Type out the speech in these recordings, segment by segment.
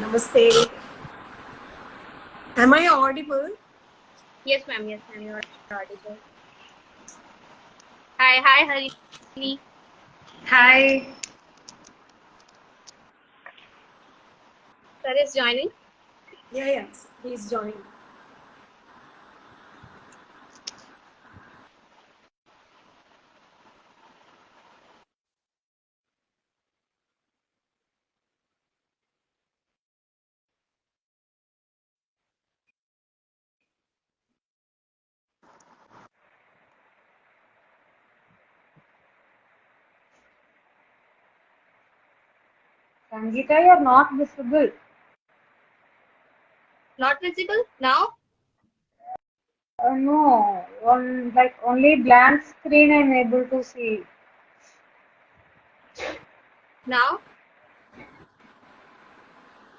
Namaste. Am I audible? Yes, ma'am. Yes, ma'am. You are audible. Hi, Harini. Hi. Sir is joining. Yes, he's joining. Sangeeta, you're not visible. Not visible now. No, only blank screen I'm able to see. Now.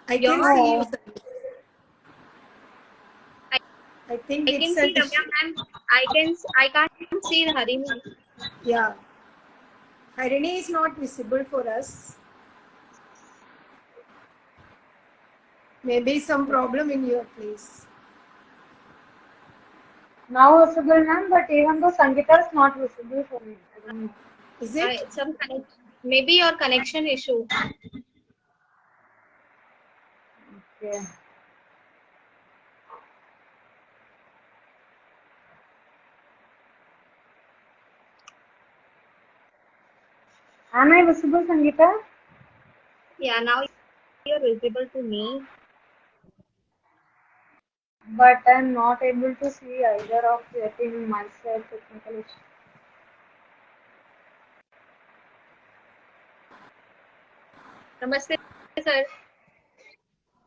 I can Your- see you. No. Sir. I think I it's can an see Ramya issue. ma'am. I can't see Harini. Yeah. Harini is not visible for us. Maybe some problem in your place. Now visible, ma'am, but even though Sangeeta is not visible for me. I don't know. Is it? Maybe your connection issue. Okay. Am I visible, Sangeeta? Yeah, now you're visible to me. But I'm not able to see either of you. I think myself technical issue. Namaste, sir.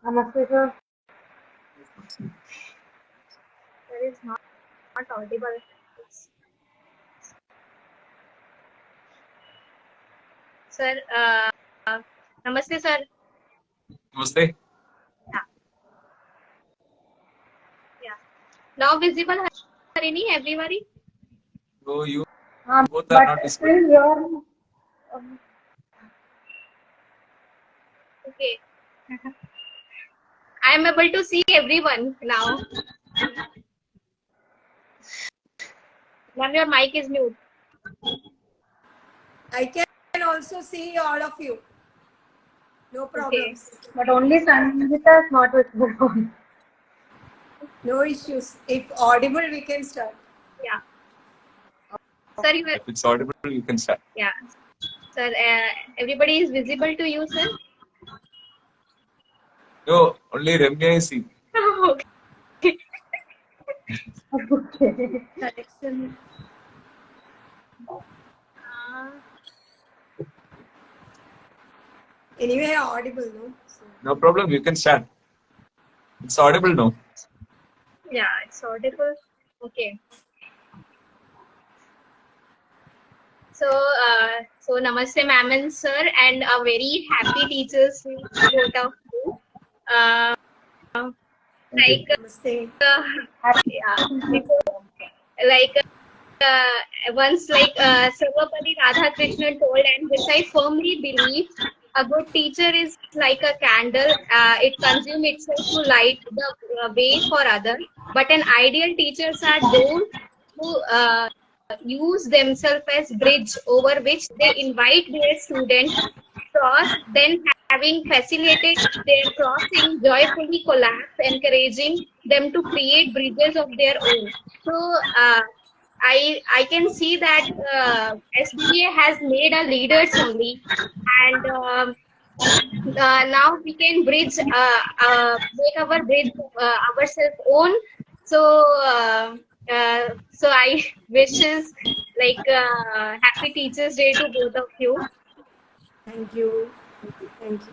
Namaste, sir. Sir is not audible. Sir, Namaste, sir. Namaste. Yeah. Now visible, Harini, everybody. So you both are But not visible. still you're Okay. I am able to see everyone now. Ma'am, your mic is mute. I can also see all of you. No problems. but only Sangeeta is not visible. No issues. If audible, we can start. Yeah. Sir, you If it's audible, you can start. yeah. Sir, everybody is visible to you, sir? No, only Ramya is seen. Okay. Okay. Connection. Anyway, audible, no? So, No problem, you can start. It's audible now. Yeah, it's audible. Okay. So namaste, ma'am and sir, and a very happy teachers both of you. Uh, like, namaste. yeah, before, like, once Sarvapalli Radhakrishnan told, and which I firmly believe, a good teacher is like a candle. It consumes itself to light the way for others. But an ideal teachers are those who use themselves as bridge over which they invite their students cross, then having facilitated their crossing, joyfully collapse, encouraging them to create bridges of their own. So I can see that SBA has made a leaders only, and now we can bridge, make our bridge ourselves own. So so I wishes happy Teachers Day to both of you. Thank you. Thank you.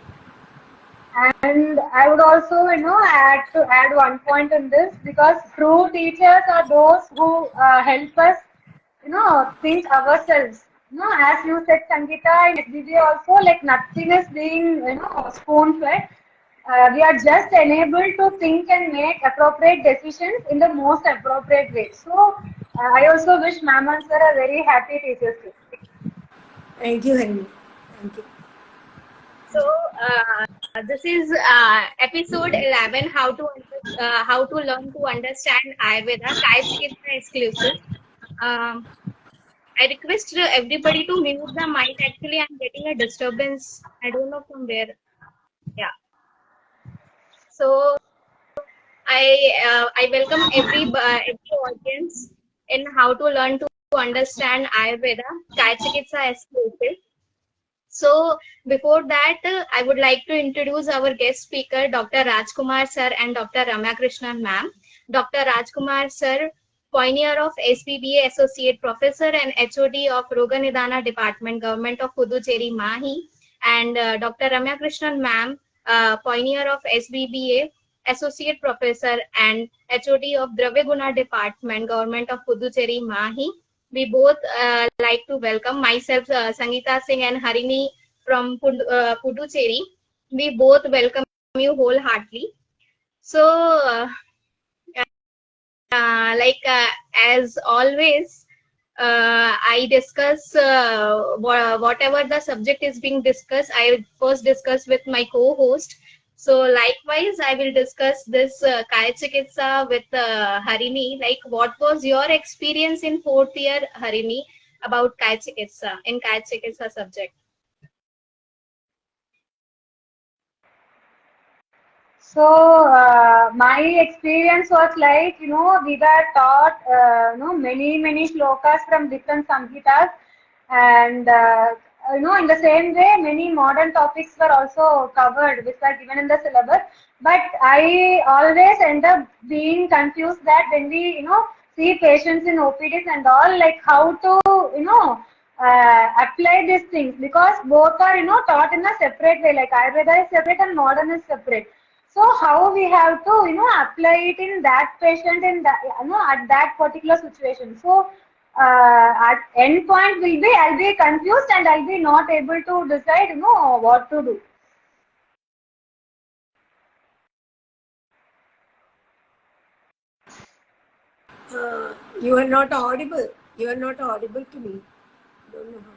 And I would also, add one point in this, because true teachers are those who help us, think ourselves. As you said, Sangeeta, in SDG also, like nothing is being, spoon fed. We are just enabled to think and make appropriate decisions in the most appropriate way. So, I also wish ma'am and sir a very happy Teachers Day. Thank you, Henry. Thank you. So This is episode 11, how to learn to understand Ayurveda, Kai Chikitsa exclusive. Um, I request everybody to mute the mic. Actually, I'm getting a disturbance. I don't know from where. Yeah. So I welcome every audience in how to learn to understand Ayurveda, Kai Chikitsa exclusive. So before that, I would like to introduce our guest speaker, Dr. Rajkumar sir and Dr. Ramya Krishnan ma'am. Dr. Rajkumar sir, pioneer of SBBA Associate Professor and HOD of Roganidana Department, Government of Puducherry, Mahi, and Dr. Ramya Krishnan ma'am, pioneer of SBBA Associate Professor and HOD of Dravyaguna Department, Government of Puducherry, Mahi. We both like to welcome myself, Sangeeta Singh and Harini from Puducherry. We both welcome you wholeheartedly. So, as always, I discuss whatever the subject is being discussed. I first discuss with my co-host. So likewise, I will discuss this Kaya Chikitsa with Harini. Like, what was your experience in fourth year, Harini, about Kaya Chikitsa in Kaya Chikitsa subject? So my experience was like, we were taught, many shlokas from different samhitas, and in the same way, many modern topics were also covered, which were given in the syllabus. But I always end up being confused that when we, see patients in OPDs and all, like how to, apply these things, because both are, taught in a separate way. Like Ayurveda is separate and modern is separate. So how we have to, apply it in that patient in that, at that particular situation. So at end point will be, I'll be confused and I'll be not able to decide, what to do. You are not audible. You are not audible to me. Don't know how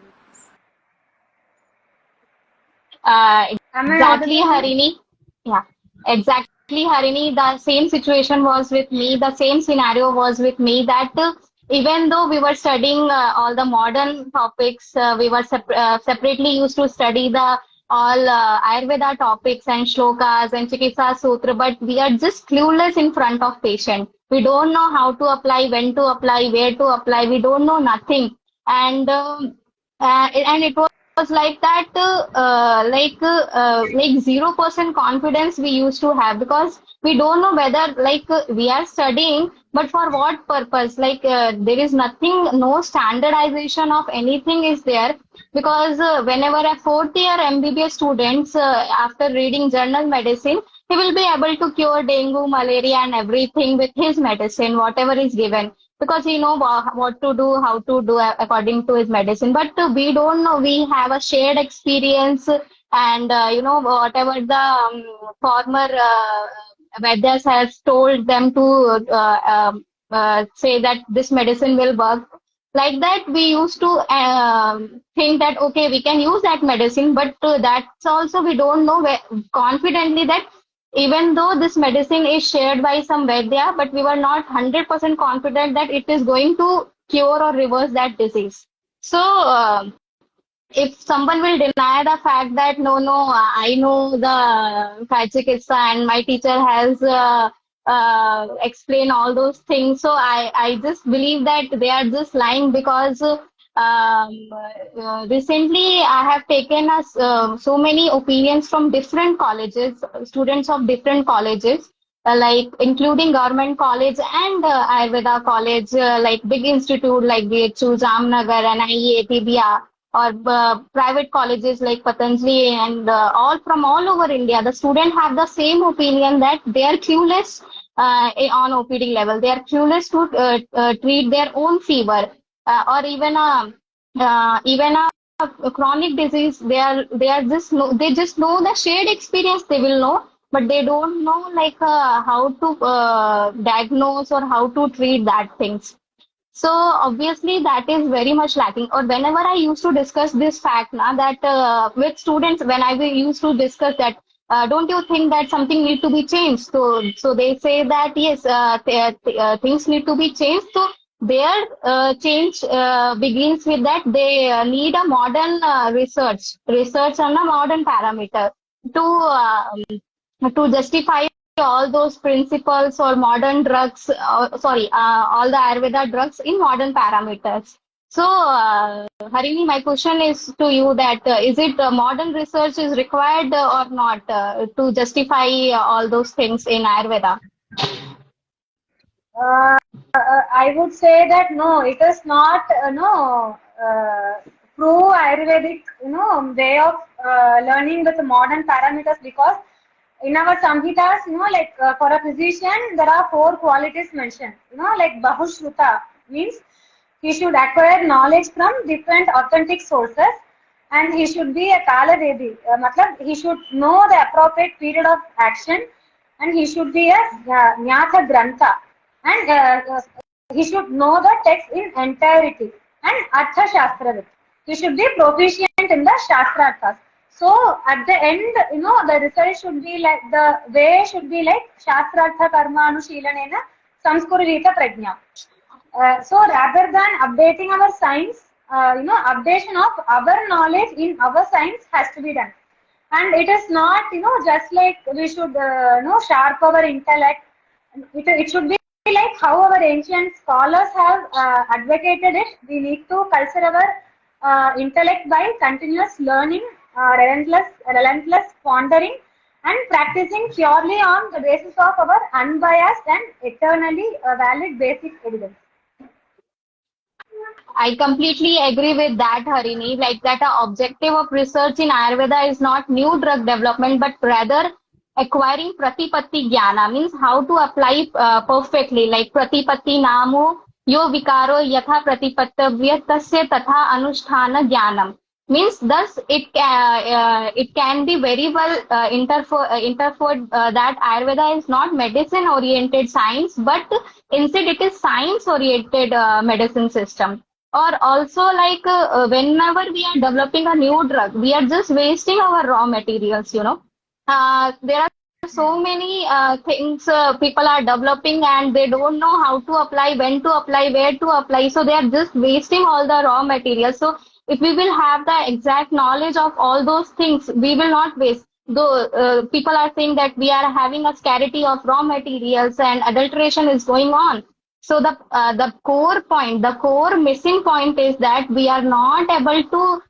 it is. Am I Exactly, audible? Harini. Yeah, exactly, Harini. The same situation was with me. The same scenario was with me that even though we were studying all the modern topics, we were separately used to study the all Ayurveda topics and shlokas and Chikitsa Sutra, but we are just clueless in front of patient. We don't know how to apply, when to apply, where to apply. We don't know nothing, and and it was like that, like 0% confidence we used to have, because we don't know whether we are studying, but for what purpose. There is nothing, no standardization of anything is there, because whenever a fourth year MBBS students, after reading general medicine, he will be able to cure dengue, malaria, and everything with his medicine, whatever is given, because he know what to do, how to do according to his medicine. But we don't know. We have a shared experience, and whatever the former Vedas has told them to say that this medicine will work. Like that, we used to think that okay, we can use that medicine, but that's also we don't know confidently that even though this medicine is shared by some Vaidya, but we were not 100% confident that it is going to cure or reverse that disease. So, if someone will deny the fact that no, I know the Kachikitsa and my teacher has explained all those things, so I just believe that they are just lying, because recently I have taken so many opinions from different colleges, students of different colleges, like including government college and Ayurveda college, like big institute like BHU, Jamnagar, NIE, ATBR, or private colleges like Patanjali, and all from all over India. The students have the same opinion that they are clueless on OPD level. They are clueless to treat their own fever, or even a chronic disease. They are just know, they just know the shared experience. They will know, but they don't know how to diagnose or how to treat that things. So obviously that is very much lacking. Or whenever I used to discuss this fact, na, that with students, when I used to discuss that don't you think that something need to be changed? So they say that yes, things need to be changed. So their change begins with that they need a modern research on a modern parameter to justify all those principles or modern drugs, all the Ayurveda drugs in modern parameters. So, Harini, my question is to you that is it modern research is required or not to justify all those things in Ayurveda? Uh, I would say that no, it is not no true Ayurvedic way of learning with modern parameters, because in our Samhitas, like for a physician, there are 4 qualities mentioned. Like Bahushruta means he should acquire knowledge from different authentic sources, and he should be a Kalavedi. Matlab, he should know the appropriate period of action, and he should be a Nyatha Grantha, and he should know the text in entirety, and Artha Shastravit. He should be proficient in the Shastrarthas. So at the end, the result should be like, the way should be like Shastrartha Karma Anushilanena Samskurita Prajna. So rather than updating our science, updation of our knowledge in our science has to be done. And it is not, just like we should, sharp our intellect. It should be like how our ancient scholars have advocated it. We need to culture our intellect by continuous learning, relentless pondering, and practicing purely on the basis of our unbiased and eternally valid basic evidence. I completely agree with that, Harini. Like that, the objective of research in Ayurveda is not new drug development, but rather acquiring pratipatti jnana, means how to apply perfectly. Like pratipatti namo yo vikaro yatha pratipattavya tasya tatha anusthana jnanam. Means thus it can be very well interfered that Ayurveda is not medicine oriented science, but instead it is science oriented medicine system. Or also like whenever we are developing a new drug, we are just wasting our raw materials, there are so many things people are developing and they don't know how to apply, when to apply, where to apply. So they are just wasting all the raw materials. So if we will have the exact knowledge of all those things, we will not waste. Though people are saying that we are having a scarcity of raw materials and adulteration is going on. So the core point, the core missing point is that we are not able to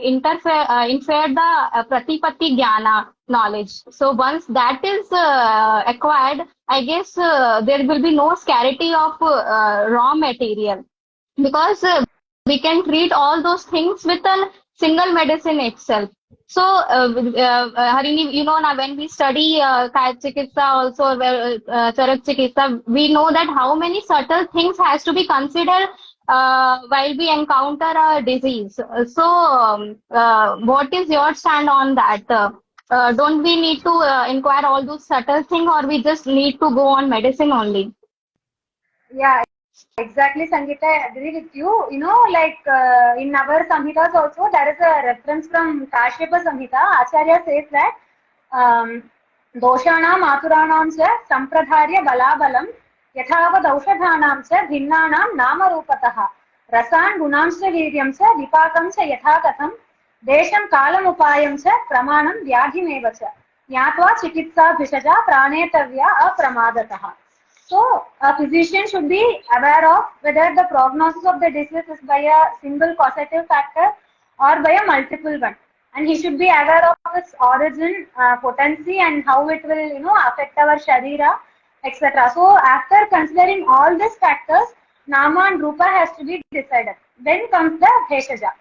infer the pratipatti jnana knowledge. So once that is acquired, I guess there will be no scarcity of raw material, because we can treat all those things with a single medicine itself. So, Harini, now when we study Kaya Chikitsa also, Charak Chikitsa, we know that how many subtle things has to be considered while we encounter a disease. So, what is your stand on that? Don't we need to inquire all those subtle things, or we just need to go on medicine only? Yeah, exactly, Sangeeta. I agree with you. Like in our Samhitas also, there is a reference from Kashyapa Samhita. Acharya says that Doshanam Maturanam cha Sampradharya Balabalam Yathavad Aushadhanam cha Bhinnanam Namarupataha Rasan Gunam cha Viryam cha Vipakam cha Yathakatham Desham Kalam Upayam cha Pramanam Vyadhimeva cha Nyatva Chikitsa Bhishaja Pranetavya Apramadataha. So, a physician should be aware of whether the prognosis of the disease is by a single causative factor or by a multiple one. And he should be aware of its origin, potency, and how it will, affect our sharira, etc. So, after considering all these factors, Nama and Rupa has to be decided. Then comes the Bheshaja.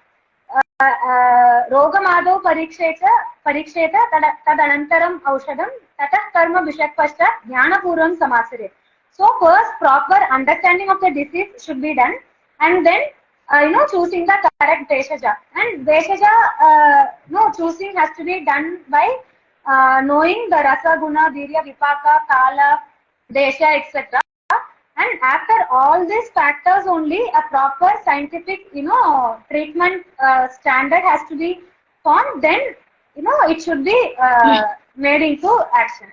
Rogamadau pariksheta tadanantaram aushadam tatah karma bishakpashtat jnanapuram samasare. So first, proper understanding of the disease should be done, and then choosing the correct Veshaja. And Veshaja, choosing has to be done by knowing the Rasa, Guna, Virya, Vipaka, Kala, Desha, etc. And after all these factors only, a proper scientific, treatment standard has to be formed. Then, it should be made into action.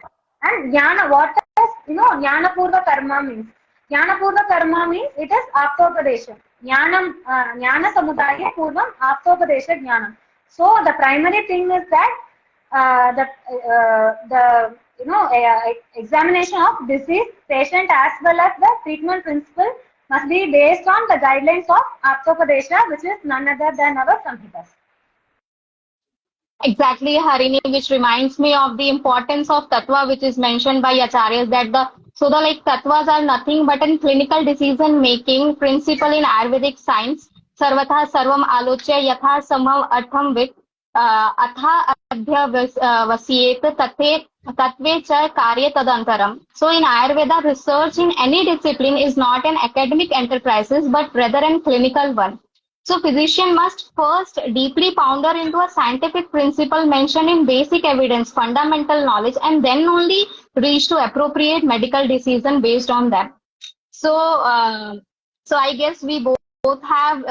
And jnana, what is, jnana purva karma means? Jnana purva karma means it is aptopadesha. Jnana samudaya purvam aptopadesha jnanam. So the primary thing is that the examination of disease patient as well as the treatment principle must be based on the guidelines of aptopadesha, which is none other than our samhitas. Exactly, Harini, which reminds me of the importance of tattva, which is mentioned by acharyas, that the like tattvas are nothing but in clinical decision making principle in Ayurvedic science. Sarvatha sarvam alochya yatha samhav artham vit atha adhyavasiyet tatve cha karya tadantaram. So in Ayurveda, research in any discipline is not an academic enterprise, but rather an clinical one. So physician must first deeply ponder into a scientific principle mentioned in basic evidence, fundamental knowledge, and then only reach to appropriate medical decision based on that. So, so I guess we both have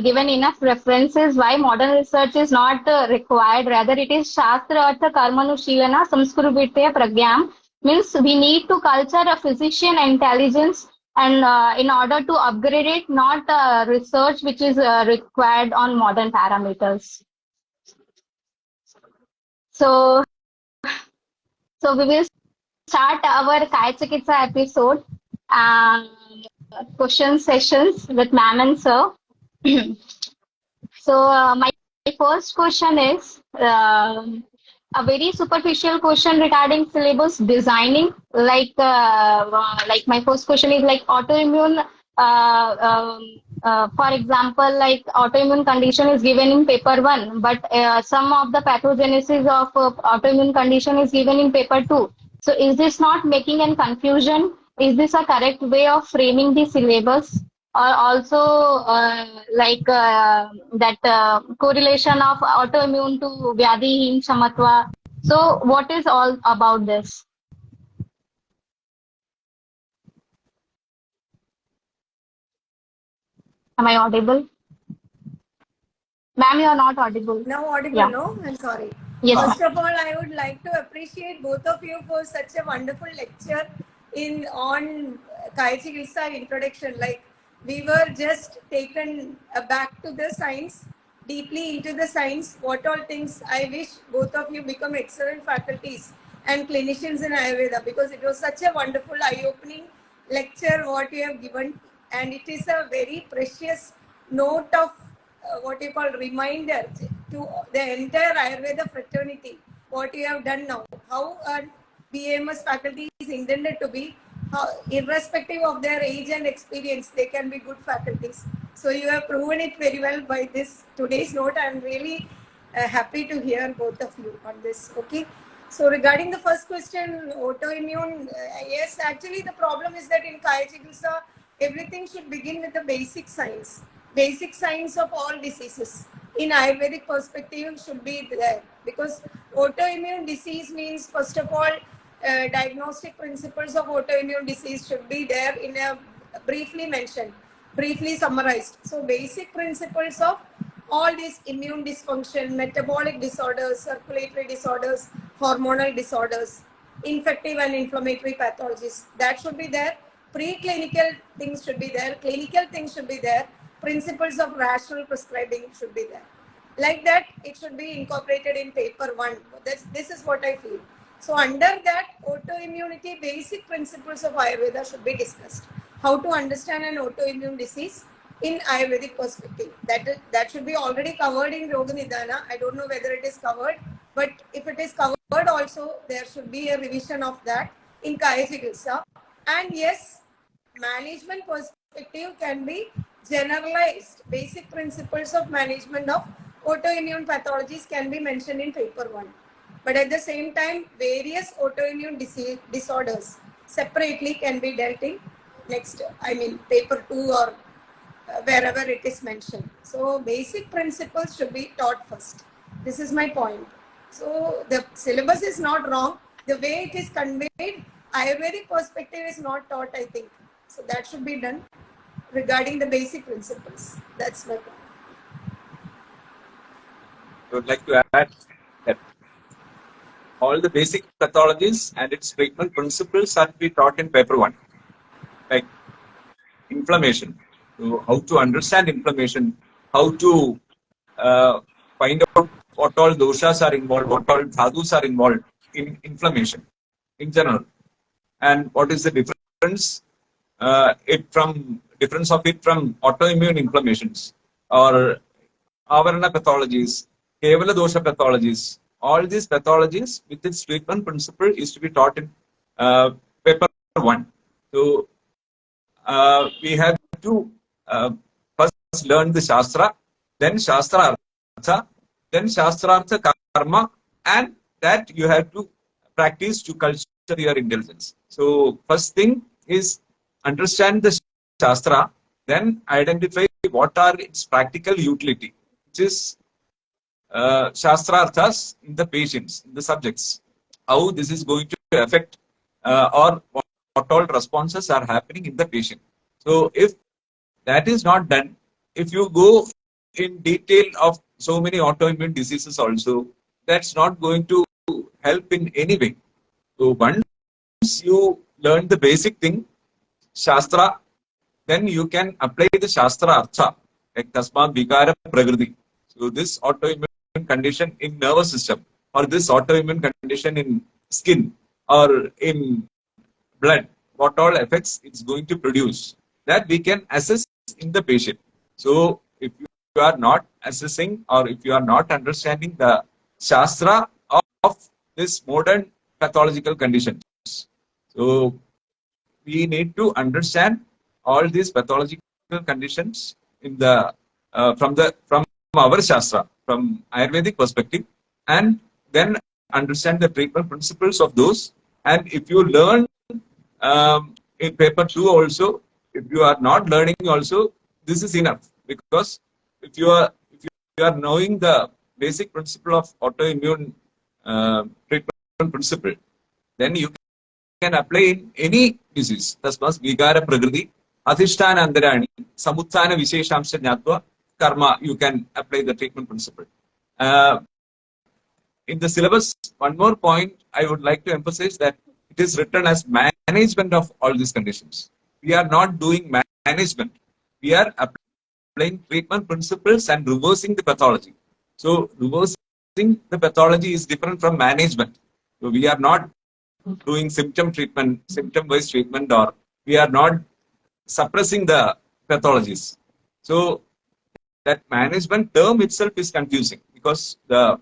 given enough references why modern research is not required. Rather, it is Shastra Artha Karmanushilana Samskruvitya Pragyam. Means we need to culture a physician intelligence and in order to upgrade it, not research which is required on modern parameters. So, so we will start our Kaya Chikitsa episode. Question sessions with ma'am and sir. So my first question is a very superficial question regarding syllabus designing. Like my first question is like autoimmune. For example, like autoimmune condition is given in paper 1, but some of the pathogenesis of autoimmune condition is given in paper 2. So is this not making any confusion? Is this a correct way of framing the syllabus? Or also that correlation of autoimmune to Vyadihim Shamatva. So what is all about this? Am I audible? Ma'am, you are not audible. Now audible, Yeah. no? I'm sorry. Yes, First ma'am. of all, I would like to appreciate both of you for such a wonderful lecture on Kaya Chikitsa introduction. Like we were just taken back to the science, deeply into the science. What all things I wish both of you become excellent faculties and clinicians in Ayurveda, because it was such a wonderful eye-opening lecture what you have given, and it is a very precious note of what you call reminder to the entire Ayurveda fraternity what you have done now, how a BAMS faculty is intended to be, how, irrespective of their age and experience, they can be good faculties. So you have proven it very well by this today's note. I am really happy to hear both of you on this. Okay. So regarding the first question, autoimmune, yes, actually the problem is that in Kaya Chikitsa, everything should begin with the basic science of all diseases. In Ayurvedic perspective should be there, because autoimmune disease means, first of all, diagnostic principles of autoimmune disease should be there in a briefly mentioned, briefly summarized. So basic principles of all these immune dysfunction, metabolic disorders, circulatory disorders, hormonal disorders, infective and inflammatory pathologies, that should be there. Preclinical things should be there, clinical things should be there, principles of rational prescribing should be there. Like that, it should be incorporated in paper 1. This is what I feel. So under that, autoimmunity, basic principles of Ayurveda should be discussed. How to understand an autoimmune disease in Ayurvedic perspective. That should be already covered in Yoga Nidana. I don't know whether it is covered, but if it is covered also, there should be a revision of that in Kaya Chikitsa. And yes, management perspective can be generalized. Basic principles of management of autoimmune pathologies can be mentioned in paper 1. But at the same time, various autoimmune disorders separately can be dealt in paper 2 or wherever it is mentioned. So basic principles should be taught first. This is my point. So the syllabus is not wrong. The way it is conveyed, Ayurvedic perspective is not taught, I think. So that should be done regarding the basic principles. That's my point. I would like to add that all the basic pathologies and its treatment principles are to be taught in paper 1, like inflammation. So how to understand inflammation, how to find out what all doshas are involved, what all dhadus are involved in inflammation in general, and what is the difference difference of it from autoimmune inflammations or avarana pathologies, kevala dosha pathologies. All these pathologies with its treatment principle is to be taught in paper 1. So we have to first learn the Shastra, then Shastra Artha, then Shastra Artha Karma, and that you have to practice to culture your intelligence. So first thing is understand the Shastra, then identify what are its practical utility, which is Shastra Arthas in the patients, in the subjects, how this is going to affect or what all responses are happening in the patient. So if that is not done, if you go in detail of so many autoimmune diseases also, that's not going to help in any way. So once you learn the basic thing, Shastra, then you can apply the Shastra Artha, like Tasmat Vikara Prakriti. So this autoimmune condition in nervous system, or this autoimmune condition in skin or in blood, what all effects it's going to produce, that we can assess in the patient. So if you are not assessing or if you are not understanding the Shastra of this modern pathological conditions, so we need to understand all these pathological conditions in the from our Shastra, from Ayurvedic perspective, and then understand the treatment principles of those. And if you learn in paper 2 also, if you are not learning also, this is enough, because if you are knowing the basic principle of autoimmune treatment principle, then you can apply in any disease. Tasmas Vigara Prakriti, Adhishtana Andarani, Samuthana Visheshamsha Jnatva, Karma, you can apply the treatment principle. In the syllabus, one more point I would like to emphasize, that it is written as management of all these conditions. We are not doing management. We are applying treatment principles and reversing the pathology. So reversing the pathology is different from management. So we are not doing symptom treatment, symptom-based treatment, or we are not suppressing the pathologies. So that management term itself is confusing, because the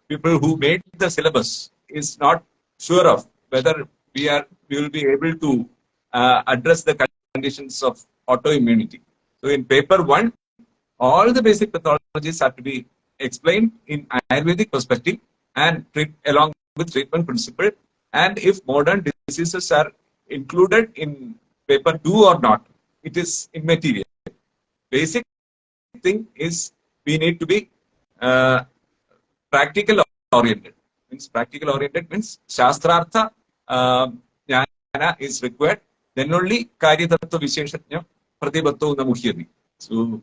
people who made the syllabus is not sure of whether we will be able to address the conditions of autoimmunity. So in paper 1, all the basic pathologies have to be explained in Ayurvedic perspective and along with treatment principle. And if modern diseases are included in paper 2 or not, it is immaterial. Basic thing is we need to be practical oriented. Practical oriented means Shastrartha jnana is required. Then only Karyatattva Visheshajna Pratibhatto Namuhyati. So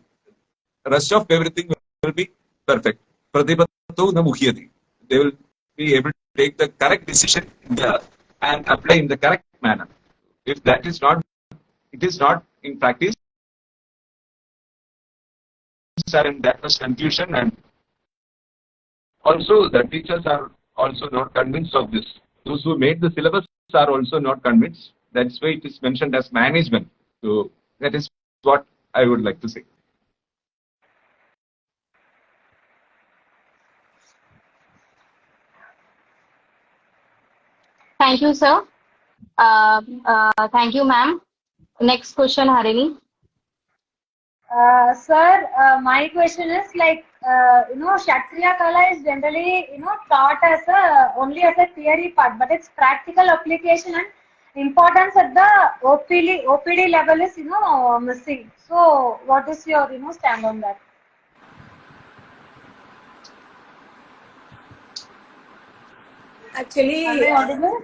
rest of everything will be perfect. Pratibhatto Namuhyati. They will be able to take the correct decision and apply in the correct manner. If that is not, it is not in practice, and that was confusion, and also the teachers are also not convinced of this. Those who made the syllabus are also not convinced. That's why it is mentioned as management. So that is what I would like to say. Thank you, sir. Thank you, ma'am. Next question, Harini. Sir, my question is like, Kshatriya Kala is generally, taught as only as a theory part, but its practical application and importance at the OPD level is, missing. So, what is your, stand on that? Actually, Are we audible?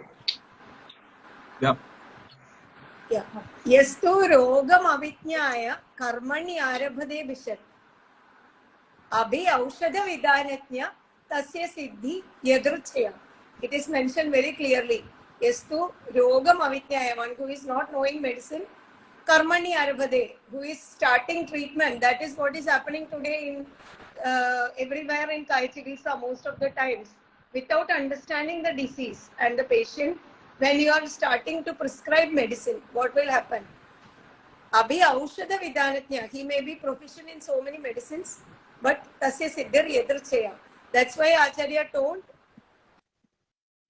Yeah. yeah. Yastu rogam avijnaya karmani arabhade vishat. Abhi aushadha vidanatnya tasya siddhi yadruchya. It is mentioned very clearly. Yastu Rogam Avijnaya, one who is not knowing medicine, Karmani Arabhade, who is starting treatment. That is what is happening today in everywhere in Kai Chikitsa most of the times. Without understanding the disease and the patient, when you are starting to prescribe medicine, what will happen? Abhi Aushadha Vidanatnya, he may be proficient in so many medicines, but Tasya Siddhir Yedrachaya. That's why Acharya told.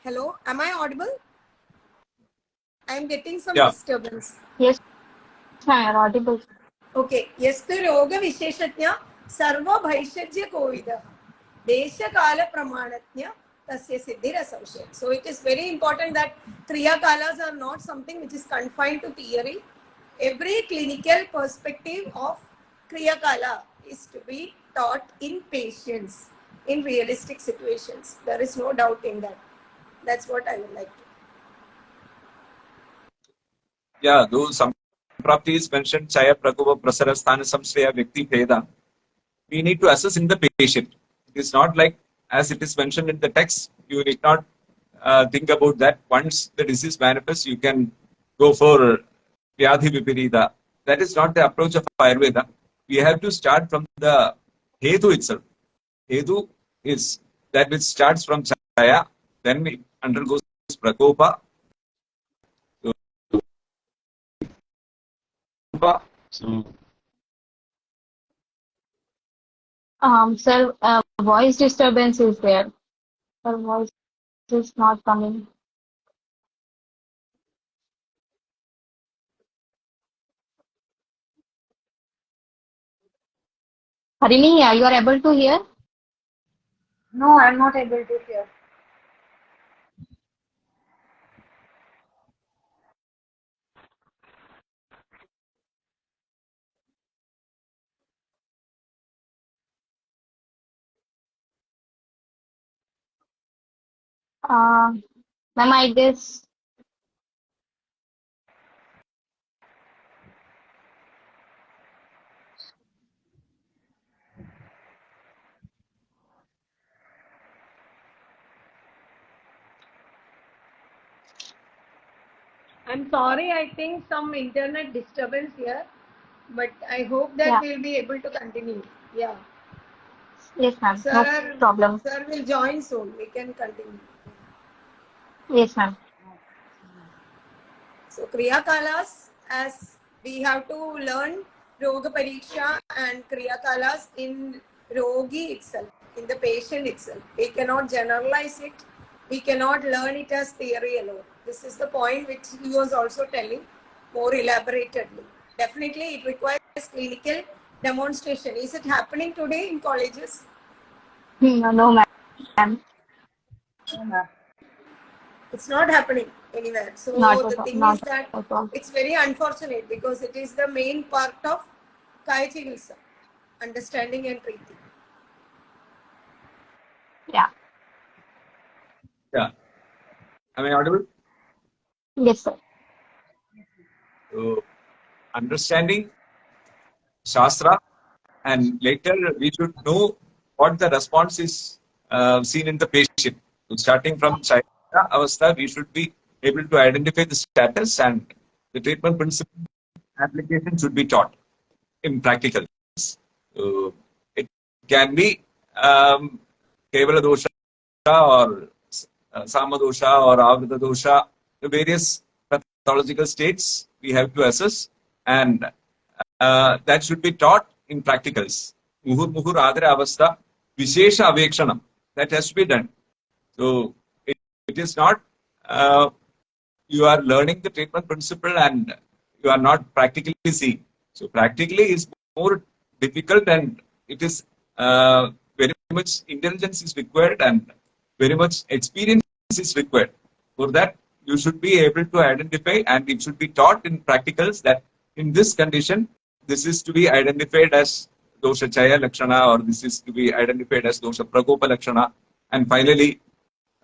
Hello, am I audible? I am getting some disturbance. Yes, ma'am, you're audible. Okay. Yastu Roga Visheshatnya Sarva Bhaishajya Kovida Desha Kala Pramanatnya Tasya Siddhira Samshay. So it is very important that Kriya Kalas are not something which is confined to theory. Every clinical perspective of Kriya Kala is to be taught in patients, in realistic situations. There is no doubt in that. That's what I would like to. Yeah, those Samprapti is mentioned, Chaya Prakopa Prasara Sthana Samshraya Vyakti Bheda. We need to assess in the patient. It is not like, as it is mentioned in the text, you need not think about that. Once the disease manifests, you can go for Vyadhi Vipirida. That is not the approach of Ayurveda. We have to start from the Hetu itself. Hetu is that which starts from Chaya, then it undergoes Prakopa. Sir, voice disturbance is there. Sir, voice is not coming. Harini, you are able to hear? No, I'm not able to hear. Ma'am, I guess. I'm sorry, I think some internet disturbance here, but I hope that Yeah. we'll be able to continue. Yeah. Yes, ma'am. No problem. Sir will join soon. We can continue. Yes, ma'am. So Kriya Kalas, as we have to learn Roga Pariksha and Kriya Kalas in Rogi itself, in the patient itself. We cannot generalize it. We cannot learn it as theory alone. This is the point which he was also telling more elaboratedly. Definitely it requires clinical demonstration. Is it happening today in colleges? No, ma'am. No, ma'am. It's not happening anywhere. So Not the at all. thing is Not that at all. it's very unfortunate because it is the main part of Kaya Chikitsa, understanding and treating. Yeah. Yeah. Am I audible? Yes, sir. So, understanding Shastra, and later we should know what the response is seen in the patient. So starting from Chaya Avastha, we should be able to identify the status, and the treatment principle application should be taught in practical. So it can be Kevala dosha or Sama dosha or Avrita dosha, the various pathological states we have to assess, and that should be taught in practicals. Muhur Muhur Adra Avastha, Vishesha Avekshanam, that has to be done. So it is not you are learning the treatment principle and you are not practically seeing. So practically is more difficult, and it is very much intelligence is required and very much experience is required. For that, you should be able to identify, and it should be taught in practicals that in this condition, this is to be identified as dosha chaya lakshana, or this is to be identified as dosha prakopa lakshana, and finally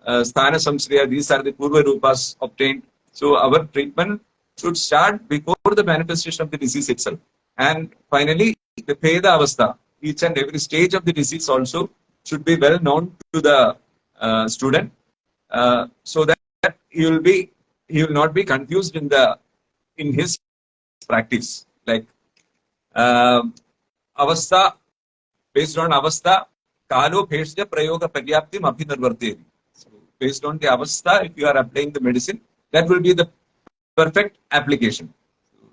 sthana samsriya, these are the purva rupas obtained. So our treatment should start before the manifestation of the disease itself. And finally, the Peda Avastha, each and every stage of the disease also should be well known to the student. so that he will not be confused in his practice. Like avastha, based on avastha, kalo bheshya prayoga paryaptim abhinarvarteti. So based on the avastha, if you are applying the medicine, that will be the perfect application.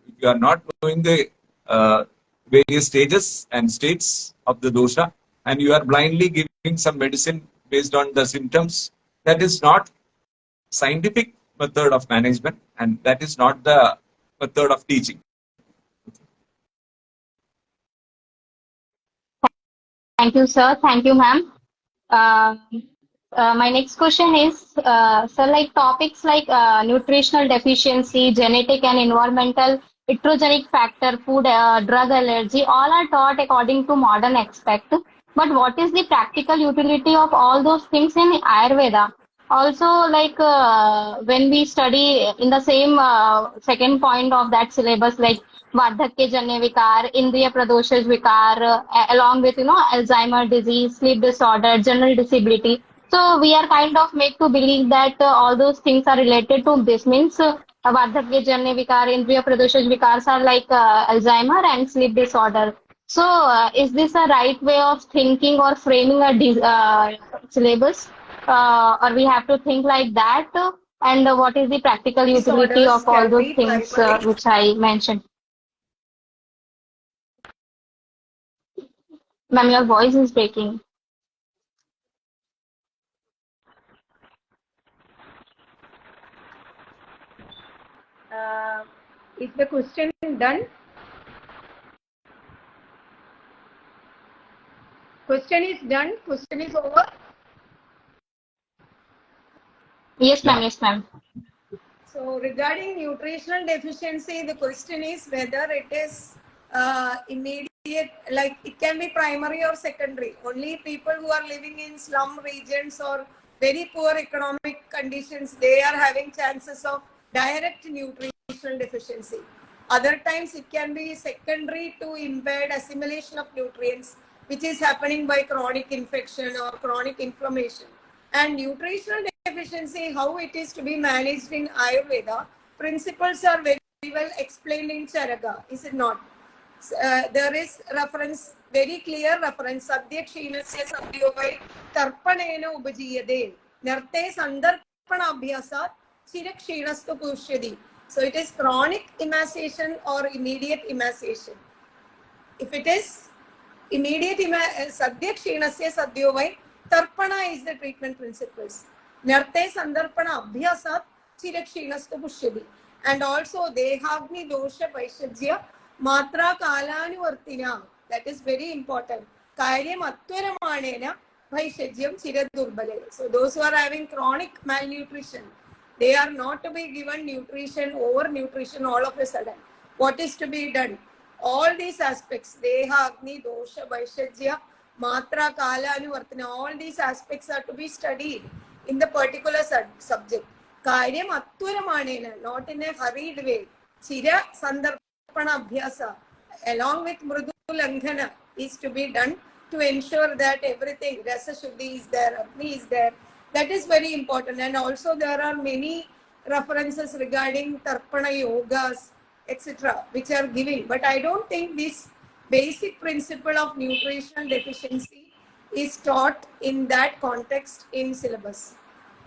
If you are not knowing the various stages and states of the dosha, and you are blindly giving some medicine based on the symptoms, that is not scientific method of management, and that is not the method of teaching. Thank you, sir. Thank you, ma'am. Uh, my next question is, so like topics like nutritional deficiency, genetic and environmental, iatrogenic factor, food, drug allergy, all are taught according to modern aspect. But what is the practical utility of all those things in Ayurveda? Also, like when we study in the same second point of that syllabus, like Vardhakya Janya Vikar, Indriya Pradoshaj Vikar, along with Alzheimer disease, sleep disorder, general disability. So we are kind of made to believe that all those things are related to this. Means Vardhakya Janya Vikar, Indriya Pradoshaj Vikars are like Alzheimer and sleep disorder. So is this a right way of thinking or framing a syllabus? Or we have to think like that? And what is the practical utility Disorders of all can those be things primarily which I mentioned? Ma'am, your voice is breaking. is the question done? Question is done. Question is over. Yes, ma'am. Yeah. Yes, ma'am. So regarding nutritional deficiency, the question is whether it is immediate, like it can be primary or secondary. Only people who are living in slum regions or very poor economic conditions, they are having chances of direct nutritional deficiency. Other times it can be secondary to impaired assimilation of nutrients, which is happening by chronic infection or chronic inflammation. And nutritional deficiency, how it is to be managed in Ayurveda, principles are very well explained in Charaka, is it not? There is reference, very clear reference, Sadhya Kshinasya Sadhyovai Tarpanena Ubajiyade, Narte Sandarpana Abhyasat Chira Kshinastu Pushyadi. So it is chronic emaciation or immediate emaciation. If it is immediate sadhya kshinasya sadhyovai, tarpana is the treatment principles. Narte sandarpana abhyasat chirakshiнаstu pushyadi. And also dehagni dosha vaishajya matra kalanuvartina. That is very important. Karyam attvaramanena vaishajyam chiradurbale. So those who are having chronic malnutrition, they are not to be given nutrition, over nutrition all of a sudden. What is to be done? All these aspects, Deha, Agni, Dosha, Vaishajya, Matra, Kala, Anuvartana, all these aspects are to be studied in the particular subject. Karyam Atturamanena, not in a hurried way. Chira Sandarpana Abhyasa, along with Mrudu Langhana, is to be done to ensure that everything, Rasa Shuddhi is there, Agni is there. That is very important. And also there are many references regarding Tarpana Yogas, etc., which are giving. But I don't think this basic principle of nutritional deficiency is taught in that context in syllabus.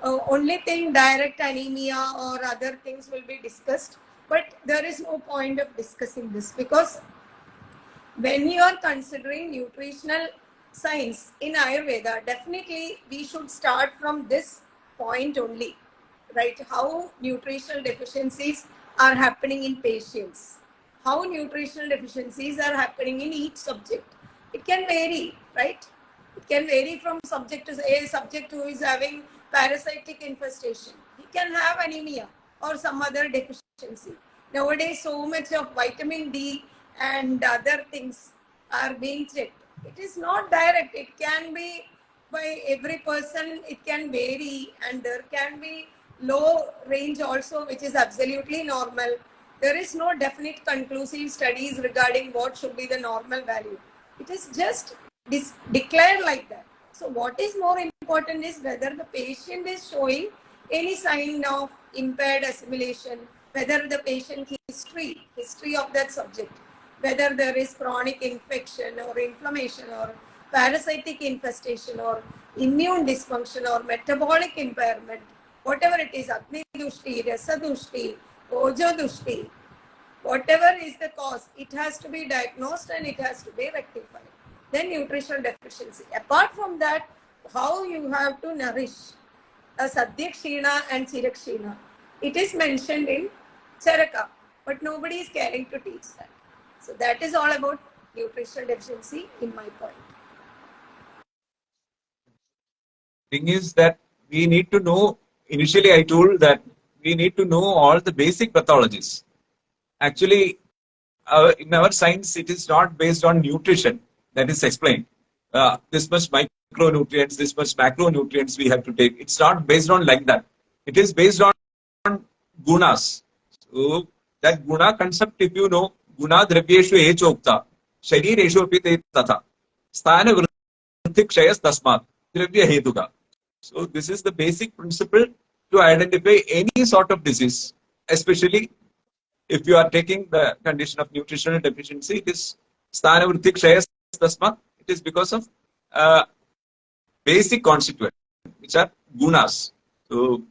Only thing, direct anemia or other things will be discussed, but there is no point of discussing this, because when you are considering nutritional science in Ayurveda, definitely we should start from this point only, right? How nutritional deficiencies are happening in patients, how nutritional deficiencies are happening in each subject. It can vary, right? It can vary from subject to a subject who is having parasitic infestation. He can have anemia or some other deficiency. Nowadays, so much of vitamin D and other things are being checked. It is not direct. It can be by every person. It can vary, and there can be low range also, which is absolutely normal. There is no definite conclusive studies regarding what should be the normal value. It is just declared like that. So what is more important is whether the patient is showing any sign of impaired assimilation, whether the patient history of that subject, whether there is chronic infection or inflammation or parasitic infestation or immune dysfunction or metabolic impairment, whatever it is, Agni Dushti, Rasa Dushti, Ojo Dushti, whatever is the cause, it has to be diagnosed and it has to be rectified. Then nutritional deficiency. Apart from that, how you have to nourish a Sadyakshina and Chirakshina. It is mentioned in Charaka, but nobody is caring to teach that. So that is all about nutritional deficiency in my point. Thing is that we need to know, initially I told that we need to know all the basic pathologies. Actually, in our science, it is not based on nutrition that is explained. This much micronutrients, this much macronutrients we have to take. It's not based on like that. It is based on gunas. So that guna concept, if you know, guna dravyeshu echokta, sharireshu apite tatha, sthana vritti kshayas tasmat, dravya hetuka. So this is the basic principle to identify any sort of disease, especially if you are taking the condition of nutritional deficiency. It is sthana vritti kshayas tasmat. It is because of basic constituent, which are gunas. So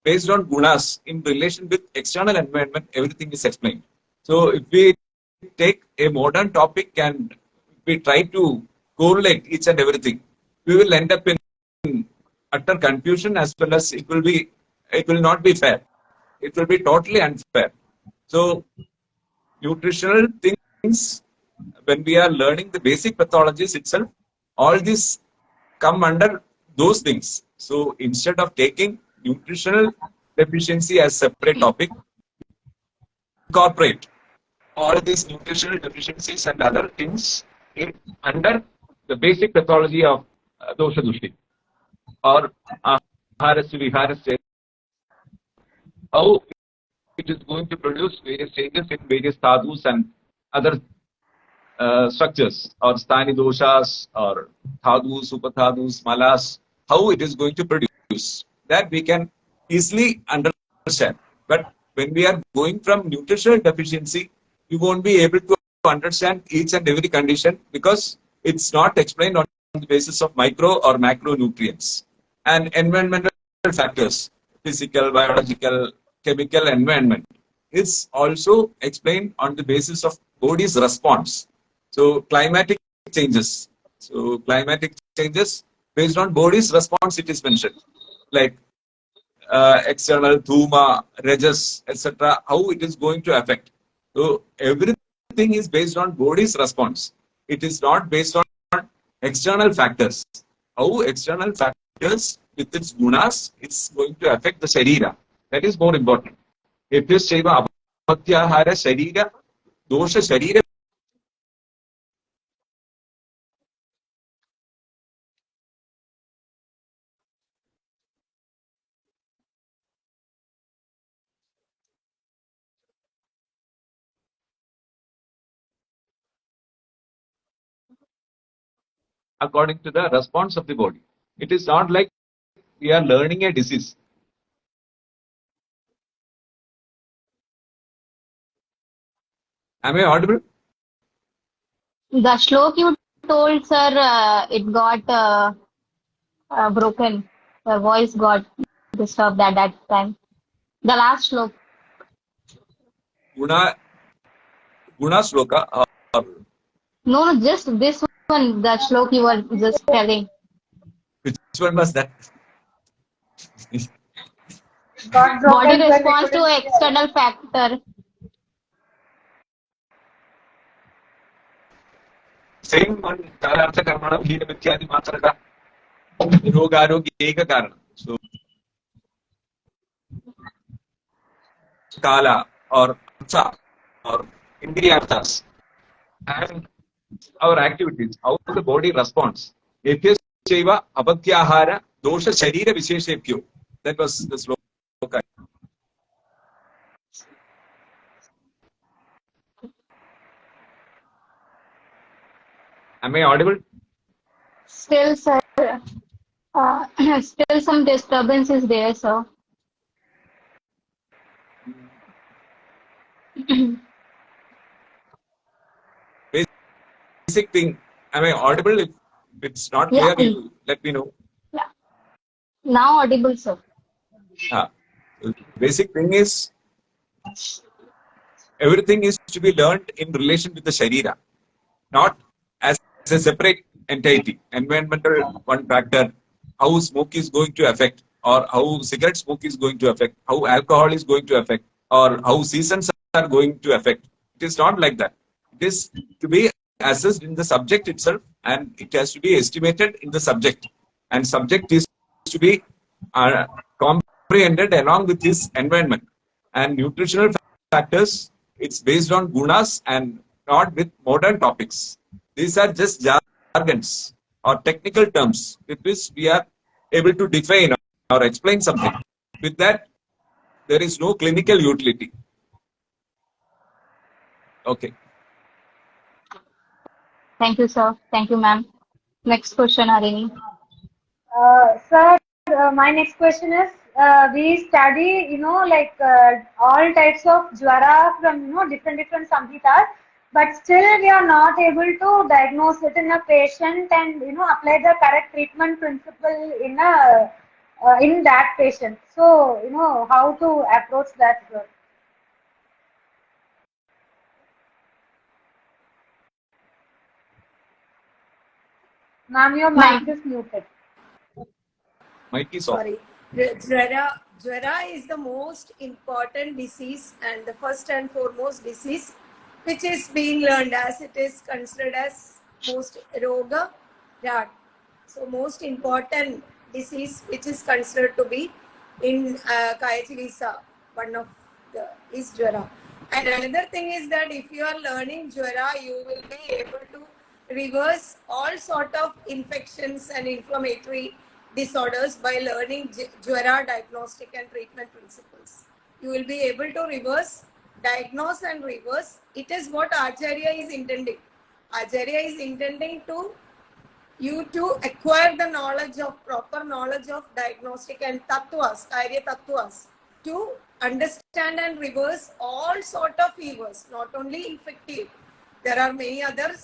based on gunas in relation with external environment, everything is explained. So if we take a modern topic and we try to correlate each and everything, we will end up in utter confusion, as well as it will not be fair. It will be totally unfair. So nutritional things, when we are learning the basic pathologies itself, all these come under those things. So instead of taking nutritional deficiency as separate topic, incorporate all these nutritional deficiencies and other things under the basic pathology of dosha dushti or aharasya viharasya, how it is going to produce various changes in various sadhus and other structures, or sthani doshas or thadus, upathadus, malas, how it is going to produce. That we can easily understand. But when we are going from nutritional deficiency, you won't be able to understand each and every condition, because it's not explained on the basis of micro or macronutrients. And environmental factors, physical, biological, chemical environment, is also explained on the basis of body's response. So climatic changes. So climatic changes based on body's response, it is mentioned, like external dhuma, rajas, etc. How it is going to affect. So everything is based on body's response. It is not based on external factors. How external factors with its gunas, it's going to affect the sharira. That is more important. If you say abhatyahara sharira, dosha sharira. According to the response of the body. It is not like we are learning a disease. Am I audible? The shlok you told, sir, it got broken. The voice got disturbed at that time. The last shlok. Guna sloka. No, no, just this one, the shlok you were just telling. Which one was that? Got Body broken when we response to couldn't hear. external factor. Same one. Kalartha karmana hina mityadi matraka. Rogarogya eka karana. So kala or artha or indriyarthas and our activities, how the body responds. Epya chaiva abhatyahara dosha sharira visheshebhyo. That was the sloka. Am I audible? Still, sir, Still some disturbance is there, sir. Basic thing. Am I audible? If it's not Yeah, clear, you let me know. yeah. Now audible, sir. Ah, basic thing is everything is to be learned in relation with the Sharira, not as a separate entity. Environmental one factor, how smoke is going to affect, or how cigarette smoke is going to affect, how alcohol is going to affect, or how seasons are going to affect. It is not like that. It is to be assessed in the subject itself, and it has to be estimated in the subject. And subject is to be comprehended along with his environment. And nutritional factors, it's based on gunas and not with modern topics. These are just jargons or technical terms with which we are able to define or explain something. With that, there is no clinical utility. Okay. Thank you, sir. Thank you, ma'am. Next question, Harini. Sir, my next question is, we study, like all types of jwara from, different samhitas, but still we are not able to diagnose it in a patient and, apply the correct treatment principle in that patient. So, how to approach that, sir? Ma'am, your mic Ma'am, is muted. Mic is off. Sorry. Jwara is the most important disease and the first and foremost disease which is being learned as it is considered as most roga rat. So most important disease which is considered to be in Kaya Chikitsa, one of the is Jwara. And another thing is that if you are learning Jwara, you will be able to reverse all sort of infections and inflammatory disorders by learning Jwara diagnostic and treatment principles. You will be able to reverse, diagnose and reverse. It is what Acharya is intending. Acharya is intending to you to acquire the knowledge of proper knowledge of diagnostic and tattvas, karya tattvas, to understand and reverse all sort of fevers, not only infective. There are many other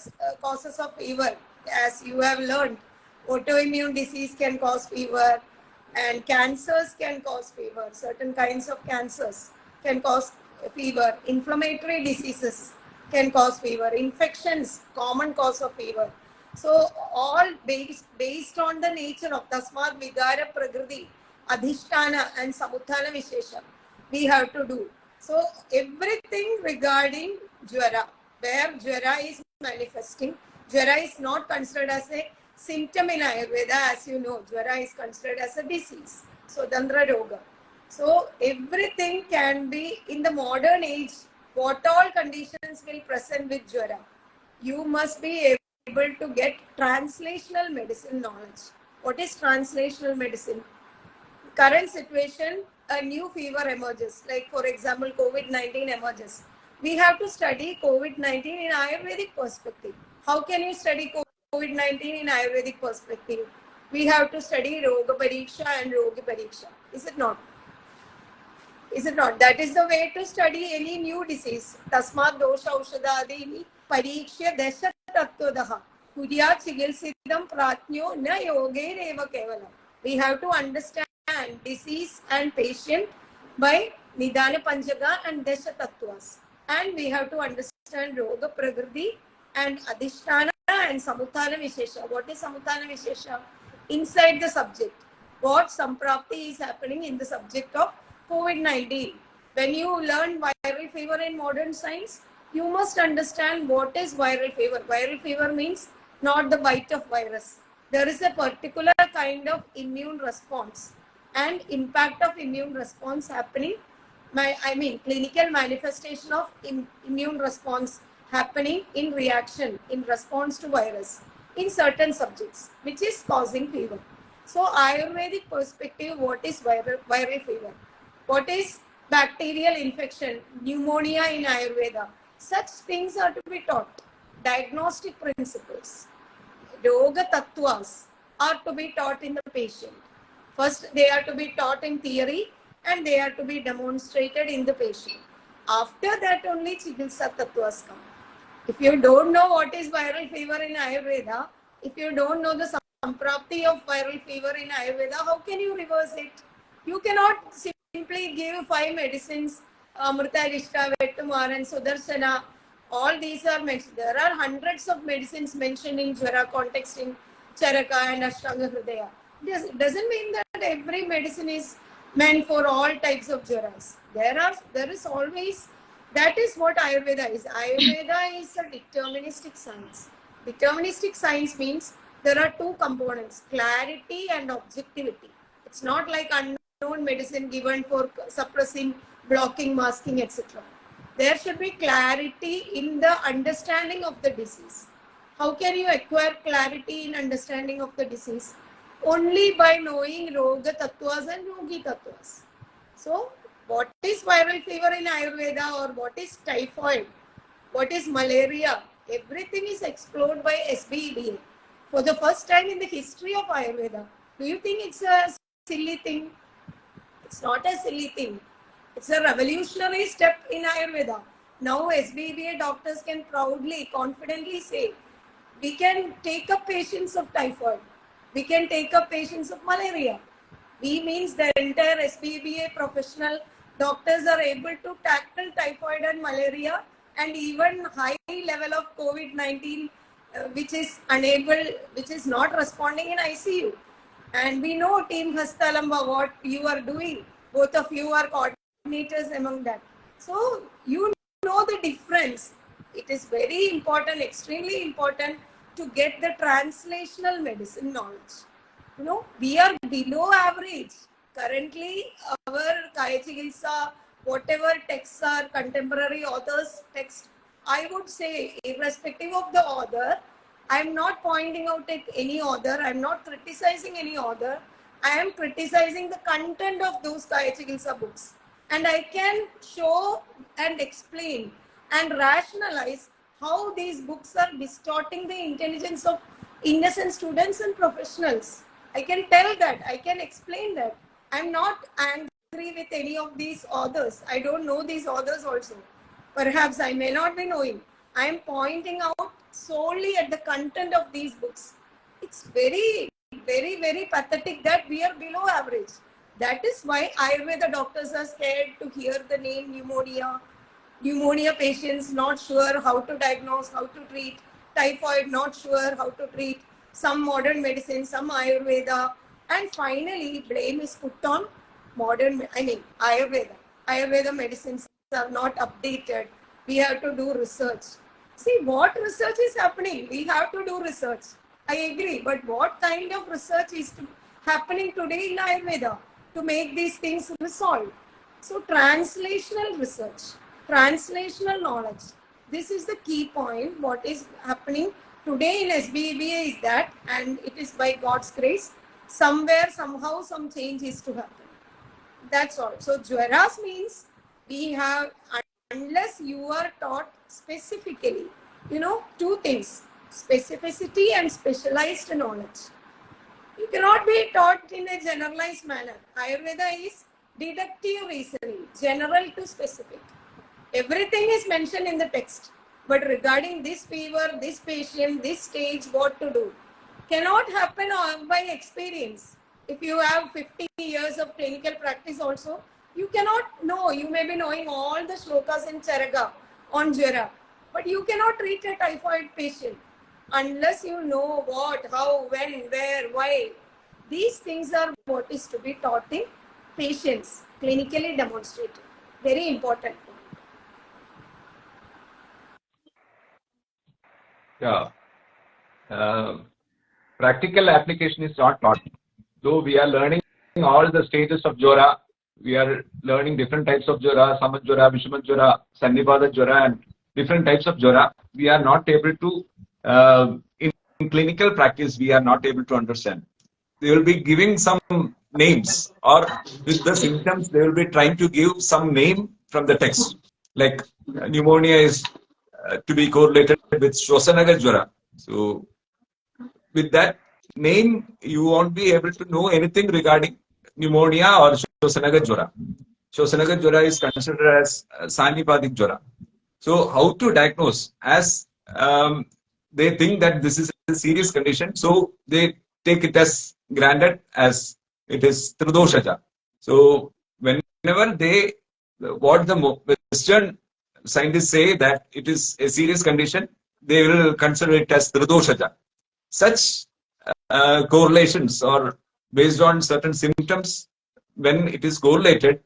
causes of fever, as you have learned. Autoimmune disease can cause fever, and cancers can cause fever. Certain kinds of cancers can cause fever. Inflammatory diseases can cause fever. Infections, common cause of fever. So all based on the nature of Tasmad Vigara Prakriti, Adhishtana and Samuthana Vishesha, we have to do. So everything regarding Jwara, where Jwara is manifesting, Jwara is not considered as a symptom in Ayurveda, as you know. Jwara is considered as a disease. So Dandra Roga. So everything can be in the modern age. What all conditions will present with Jwara? You must be able to get translational medicine knowledge. What is translational medicine? Current situation, a new fever emerges. Like for example, COVID-19 emerges. We have to study COVID-19 in Ayurvedic perspective. How can you study COVID-19 in Ayurvedic perspective? We have to study Roga Pariksha and Rogi Pariksha. Is it not? Is it not? That is the way to study any new disease. Tasmat dosha aushadadini parikshya desha tattvodaha. Kurya chigilsidam pratnyo na yogereva kevalam. We have to understand disease and patient by Nidana Panchaga and Desha Tattvas. And we have to understand Roga Prakriti and Adhishtana and Samuthana Vishesha. What is Samuthana Vishesha? Inside the subject. What Samprapti is happening in the subject of COVID-19. When you learn viral fever in modern science, you must understand what is viral fever. Viral fever means not the bite of virus. There is a particular kind of immune response and impact of immune response happening. Clinical manifestation of immune response happening in reaction, in response to virus in certain subjects, which is causing fever. So, Ayurvedic perspective, what is viral fever? What is bacterial infection, pneumonia in Ayurveda? Such things are to be taught. Diagnostic principles, yoga tattvas are to be taught in the patient. First, they are to be taught in theory and they are to be demonstrated in the patient. After that, only Chikitsa Tattvas come. If you don't know what is viral fever in Ayurveda, if you don't know the samprapti of viral fever in Ayurveda, how can you reverse it? You cannot simply give 5 medicines, Amrita, Rishta, Vettumar and Sudarshana. All these are mentioned. There are hundreds of medicines mentioned in Jwara context in Charaka and Ashtanga Hridaya. It doesn't mean that every medicine is meant for all types of Jwaras. There is always, that is what Ayurveda is. Ayurveda is a deterministic science. Deterministic science means there are two components, clarity and objectivity. It's not like unknown medicine given for suppressing, blocking, masking, etc. There should be clarity in the understanding of the disease. How can you acquire clarity in understanding of the disease? Only by knowing Roga Tattvas and Yogi Tattvas. So, what is viral fever in Ayurveda, or what is typhoid? What is malaria? Everything is explored by SBEDA for the first time in the history of Ayurveda. Do you think it's a silly thing? It's not a silly thing. It's a revolutionary step in Ayurveda. Now SBEDA doctors can proudly, confidently say, we can take up patients of typhoid. We can take up patients of malaria. We means the entire SBBA professional doctors are able to tackle typhoid and malaria and even high level of COVID-19, which is not responding in ICU. And we know Team Hastalamba, what you are doing. Both of you are coordinators among that. So you know the difference. It is very important, extremely important to get the translational medicine knowledge. You know, we are below average. Currently, our Kaya Chikitsa, whatever texts are contemporary authors' text, I would say, irrespective of the author, I am not pointing out at any author, I am not criticizing any author, I am criticizing the content of those Kaya Chikitsa books. And I can show and explain and rationalize how these books are distorting the intelligence of innocent students and professionals. I can tell that, I can explain that. I'm not angry with any of these authors. I don't know these authors also. Perhaps I may not be knowing. I am pointing out solely at the content of these books. It's very, very, very pathetic that we are below average. That is why Ayurveda doctors are scared to hear the name pneumonia. Pneumonia patients not sure how to diagnose, how to treat. Typhoid not sure how to treat. Some modern medicine, some Ayurveda. And finally, blame is put on Ayurveda. Ayurveda medicines are not updated. We have to do research. See, what research is happening? We have to do research. I agree. But what kind of research is happening today in Ayurveda to make these things resolved? So, translational research, translational knowledge. This is the key point. What is happening today in SBBA is that, and it is by God's grace, somewhere, somehow, some change is to happen. That's all. So, Jwaras means we have, unless you are taught specifically, two things, specificity and specialized knowledge. You cannot be taught in a generalized manner. Ayurveda is deductive reasoning, general to specific. Everything is mentioned in the text. But regarding this fever, this patient, this stage, what to do, cannot happen by experience. If you have 50 years of clinical practice also, you cannot know. You may be knowing all the shlokas in Charaka on Jwara, but you cannot treat a typhoid patient unless you know what, how, when, where, why. These things are what is to be taught in patients, clinically demonstrated. Very important. Yeah. Practical application is not taught. Though we are learning all the stages of Jwara, we are learning different types of Jwara, Samat Jwara, Vishamat Jwara, Sannibada Jwara, and different types of Jwara. We are not able to, in clinical practice, we are not able to understand. They will be giving some names, or with the symptoms, they will be trying to give some name from the text. Like pneumonia is to be correlated with Shwasanaga Jwara. So, with that name, you won't be able to know anything regarding pneumonia or Shosanaga Jwara. Shosanaga Jwara is considered as Sanipathic Jwara. So how to diagnose? As they think that this is a serious condition, so they take it as granted as it is Tridoshaja. So whenever they, what the Western scientists say that it is a serious condition, they will consider it as Tridoshaja. Such correlations or based on certain symptoms, when it is correlated,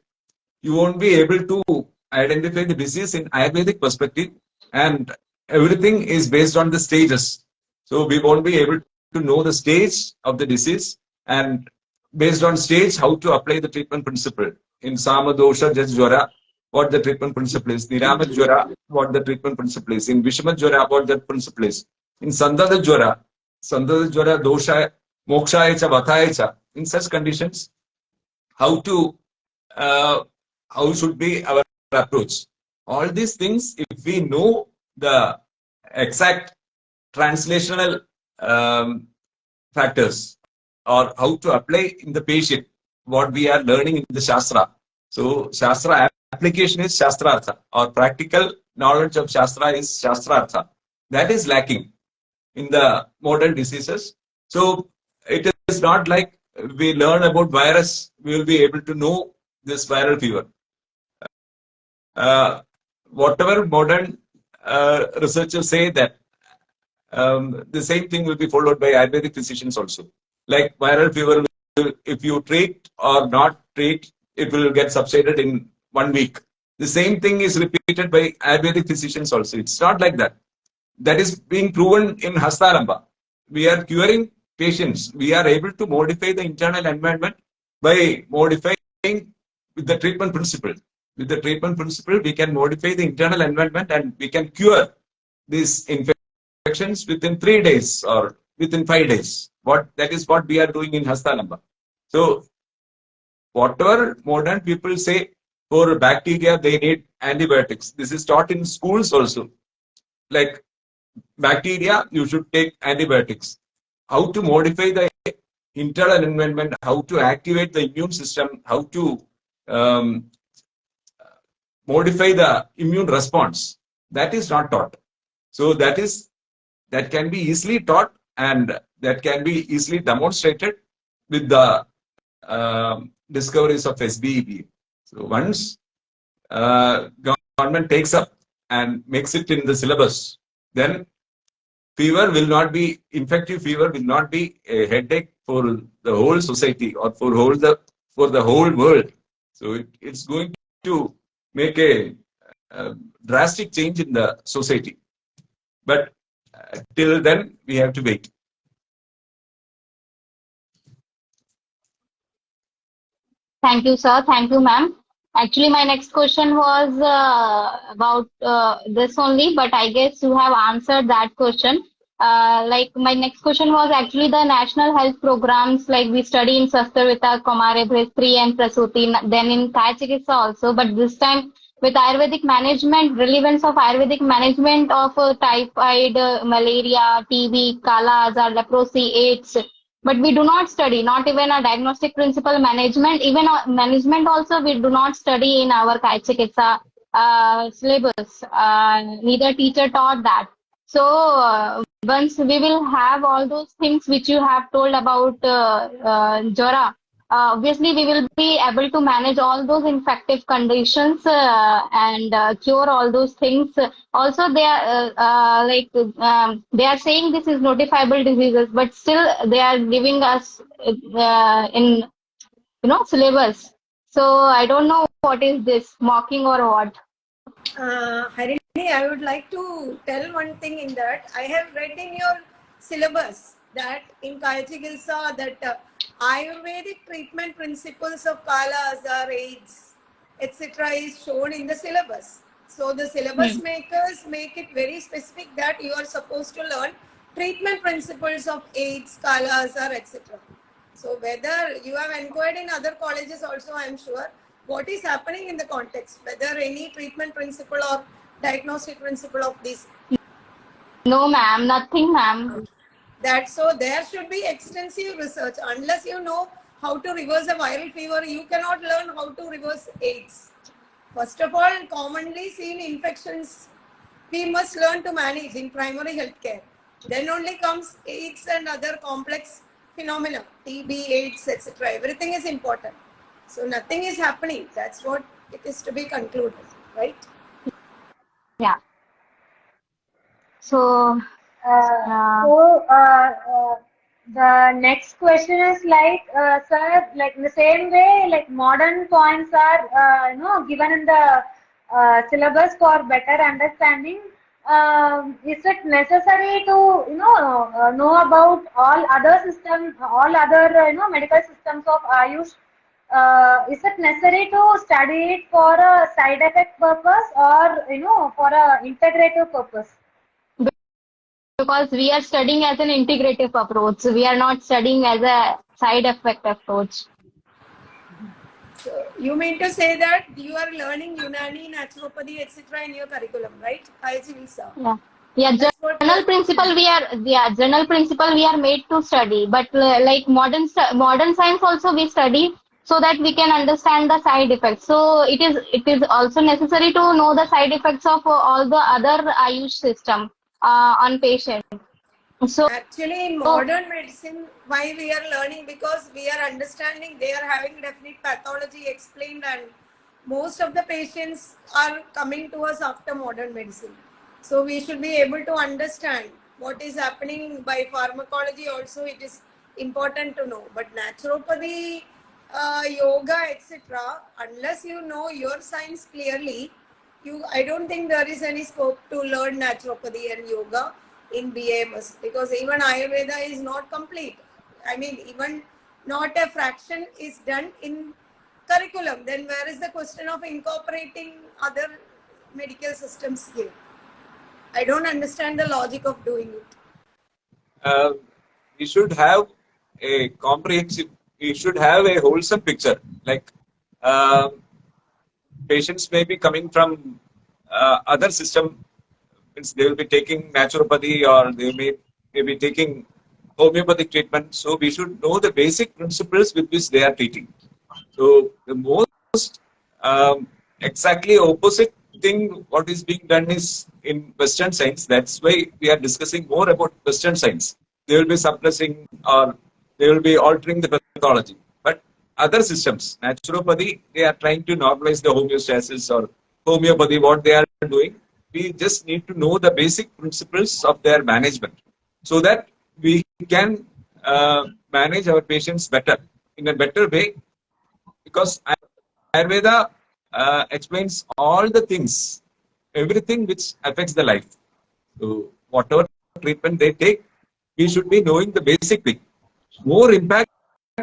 you won't be able to identify the disease in Ayurvedic perspective, and everything is based on the stages. So we won't be able to know the stage of the disease, and based on stage, how to apply the treatment principle. In Samadosha Jwara, what the treatment principle is. Nirama Jwara, what the treatment principle is. In Vishama Jwara, what the principle is. In Sandada Jwara, Dosha, Mokshayacha, Vathayacha, in such conditions, how should be our approach. All these things, if we know the exact translational factors or how to apply in the patient what we are learning in the Shastra. So Shastra application is Shastrartha, or practical knowledge of Shastra is Shastrartha. That is lacking in the modern diseases. So it is not like we learn about virus, we will be able to know this viral fever. Whatever modern researchers say that the same thing will be followed by Ayurvedic physicians also. Like viral fever, if you treat or not treat, it will get subsided in 1 week. The same thing is repeated by Ayurvedic physicians also. It's not like that. That is being proven in Hastalamba. We are curing patients. We are able to modify the internal environment by modifying with the treatment principle. With the treatment principle, we can modify the internal environment and we can cure these infections within 3 days or within 5 days. That is what we are doing in Hastalamba. So whatever modern people say for bacteria, they need antibiotics. This is taught in schools also. Like bacteria, you should take antibiotics. How to modify the internal environment, how to activate the immune system, how to modify the immune response. That is not taught. So that can be easily taught and that can be easily demonstrated with the discoveries of SBEP. So once government takes up and makes it in the syllabus, then fever will not be, infective fever will not be a headache for the whole society or for the whole world. So it's going to make a drastic change in the society. But till then, we have to wait. Thank you, sir. Thank you, ma'am. Actually, my next question was about this only, but I guess you have answered that question. Like my next question was actually the national health programs, like we study in Sastavita, Komare, Bhrestri and Prasuti, then in Kaya Chikitsa also, but this time with Ayurvedic management, relevance of Ayurvedic management of typhoid, malaria, TB, Kala Azar, leprosy, AIDS, but we do not study, not even a diagnostic principle management, even management also we do not study in our Kaya Chikitsa syllabus. Neither teacher taught that. So once we will have all those things which you have told about Jora, obviously we will be able to manage all those infective conditions and cure all those things. Also, they are they are saying this is notifiable diseases, but still they are giving us in syllabus. So I don't know what is this, mocking or what. Harini, I would like to tell one thing in that. I have read in your syllabus that in Kaya Chikitsa that Ayurvedic treatment principles of Kala Azar, AIDS, etc. is shown in the syllabus. So the syllabus makers make it very specific that you are supposed to learn treatment principles of AIDS, Kala Azar, etc. So whether you have inquired in other colleges also, I am sure, what is happening in the context, whether any treatment principle or diagnostic principle of this. No, ma'am, nothing, ma'am. That so there should be extensive research. Unless you know how to reverse a viral fever, you cannot learn how to reverse AIDS. First of all, commonly seen infections we must learn to manage in primary healthcare. Then only comes AIDS and other complex phenomena, TB, AIDS, etc. Everything is important. So nothing is happening. That's what it is to be concluded, right? Yeah. So, Uh, uh, so the next question is like, sir, like in the same way, like modern points are, given in the syllabus for better understanding. Is it necessary to, know about all other systems, all other, medical systems of Ayush? Is it necessary to study it for a side effect purpose or, for a integrative purpose? because we are studying as an integrative approach, we are not studying as a side effect approach. So you mean to say that you are learning Unani, naturopathy, etc. in your curriculum, right? Yeah. Yeah, That's what you journal are principle mentioning. we are yeah, journal principle we are made to study, but like modern science also we study so that we can understand the side effects. So it is also necessary to know the side effects of all the other Ayush system on patient. So Actually, in modern medicine, why we are learning? Because we are understanding they are having definite pathology explained, and most of the patients are coming to us after modern medicine. So we should be able to understand what is happening by pharmacology. Also, it is important to know. But naturopathy, yoga, etc. Unless you know your science clearly, I don't think there is any scope to learn naturopathy and yoga in BAMS, because even Ayurveda is not complete. I mean, even not a fraction is done in curriculum. Then where is the question of incorporating other medical systems here? I don't understand the logic of doing it. uh, we should have a comprehensive, we should have a wholesome picture. Like uh, patients may be coming from other system, means they will be taking naturopathy or may be taking homeopathic treatment. So we should know the basic principles with which they are treating. So the most exactly opposite thing what is being done is in Western science. That's why we are discussing more about Western science. They will be suppressing or they will be altering the pathology. But other systems, naturopathy, they are trying to normalize the homeostasis, or homeopathy, what they are doing. We just need to know the basic principles of their management so that we can manage our patients better in a better way, because Ayurveda explains all the things, everything which affects the life. So whatever treatment they take, we should be knowing the basic thing. More impact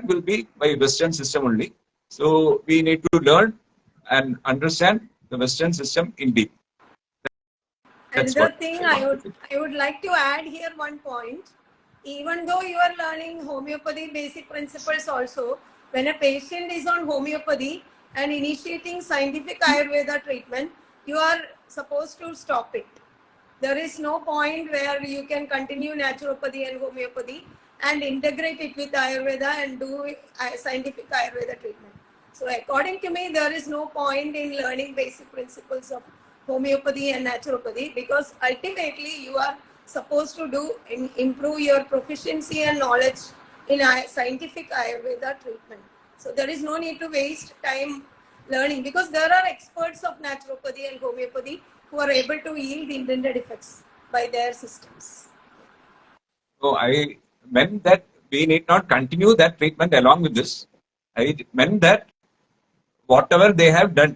will be by Western system only. So we need to learn and understand the Western system in deep. That's Another what thing I want to say. I would like to add here one point. Even though you are learning homeopathy basic principles also, when a patient is on homeopathy and initiating scientific Ayurveda treatment, you are supposed to stop it. There is no point where you can continue naturopathy and homeopathy and integrate it with Ayurveda and do scientific Ayurveda treatment. So according to me, there is no point in learning basic principles of homeopathy and naturopathy, because ultimately you are supposed to improve your proficiency and knowledge in scientific Ayurveda treatment. So there is no need to waste time learning, because there are experts of naturopathy and homeopathy who are able to yield intended effects by their systems. So I meant that we need not continue that treatment along with this. I meant that whatever they have done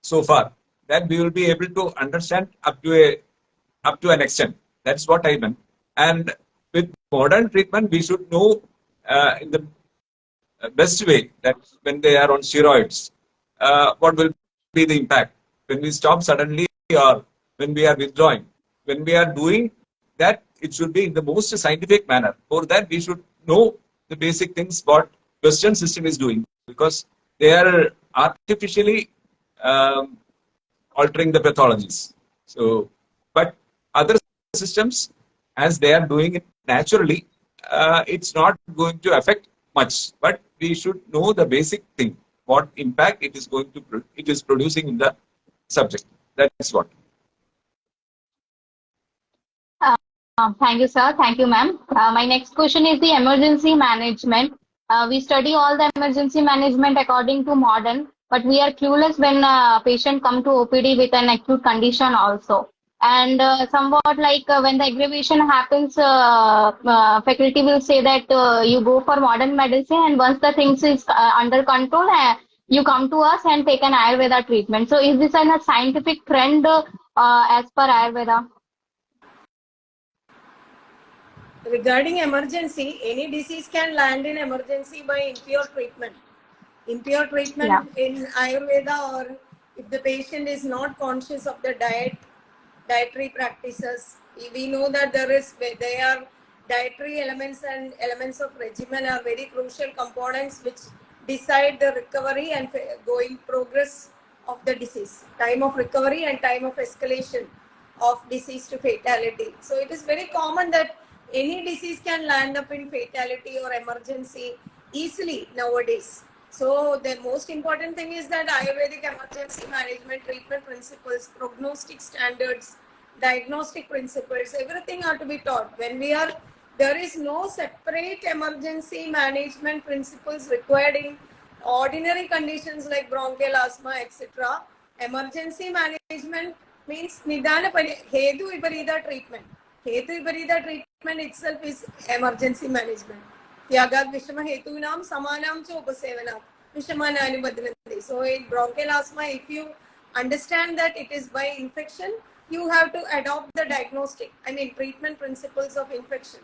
so far, that we will be able to understand up to an extent. That's what I meant. And with modern treatment, we should know in the best way that when they are on steroids, what will be the impact when we stop suddenly, or when we are withdrawing. When we are doing that, it should be in the most scientific manner. For that, we should know the basic things what Western system is doing, because they are artificially um, altering the pathologies. So, but other systems, as they are doing it naturally, it's not going to affect much. But we should know the basic thing, what impact it is going to it is producing in the subject. That's what. Thank you, sir. Thank you, ma'am. My next question is the emergency management. We study all the emergency management according to modern, but we are clueless when a patient come to OPD with an acute condition also. And somewhat like when the aggravation happens, faculty will say that you go for modern medicine, and once the things is under control, you come to us and take an Ayurveda treatment. So is this a scientific trend as per Ayurveda? Regarding emergency, any disease can land in emergency by impure treatment. Impure Yeah. treatment in Ayurveda, or if the patient is not conscious of the dietary practices, we know that they are dietary elements, and elements of regimen are very crucial components which decide the recovery and going progress of the disease, time of recovery and time of escalation of disease to fatality. So it is very common that any disease can land up in fatality or emergency easily nowadays. So the most important thing is that Ayurvedic emergency management treatment principles, prognostic standards, diagnostic principles, everything are to be taught. There is no separate emergency management principles required in ordinary conditions like bronchial asthma, etc. Emergency management means Nidana Hetu Viparita treatment. Hetu Viparita treatment itself is emergency management. Tyagat Vishama Hetunam Samanam Chopasevanam Vishamanani Badranti. So in bronchial asthma, if you understand that it is by infection, you have to adopt the treatment principles of infection.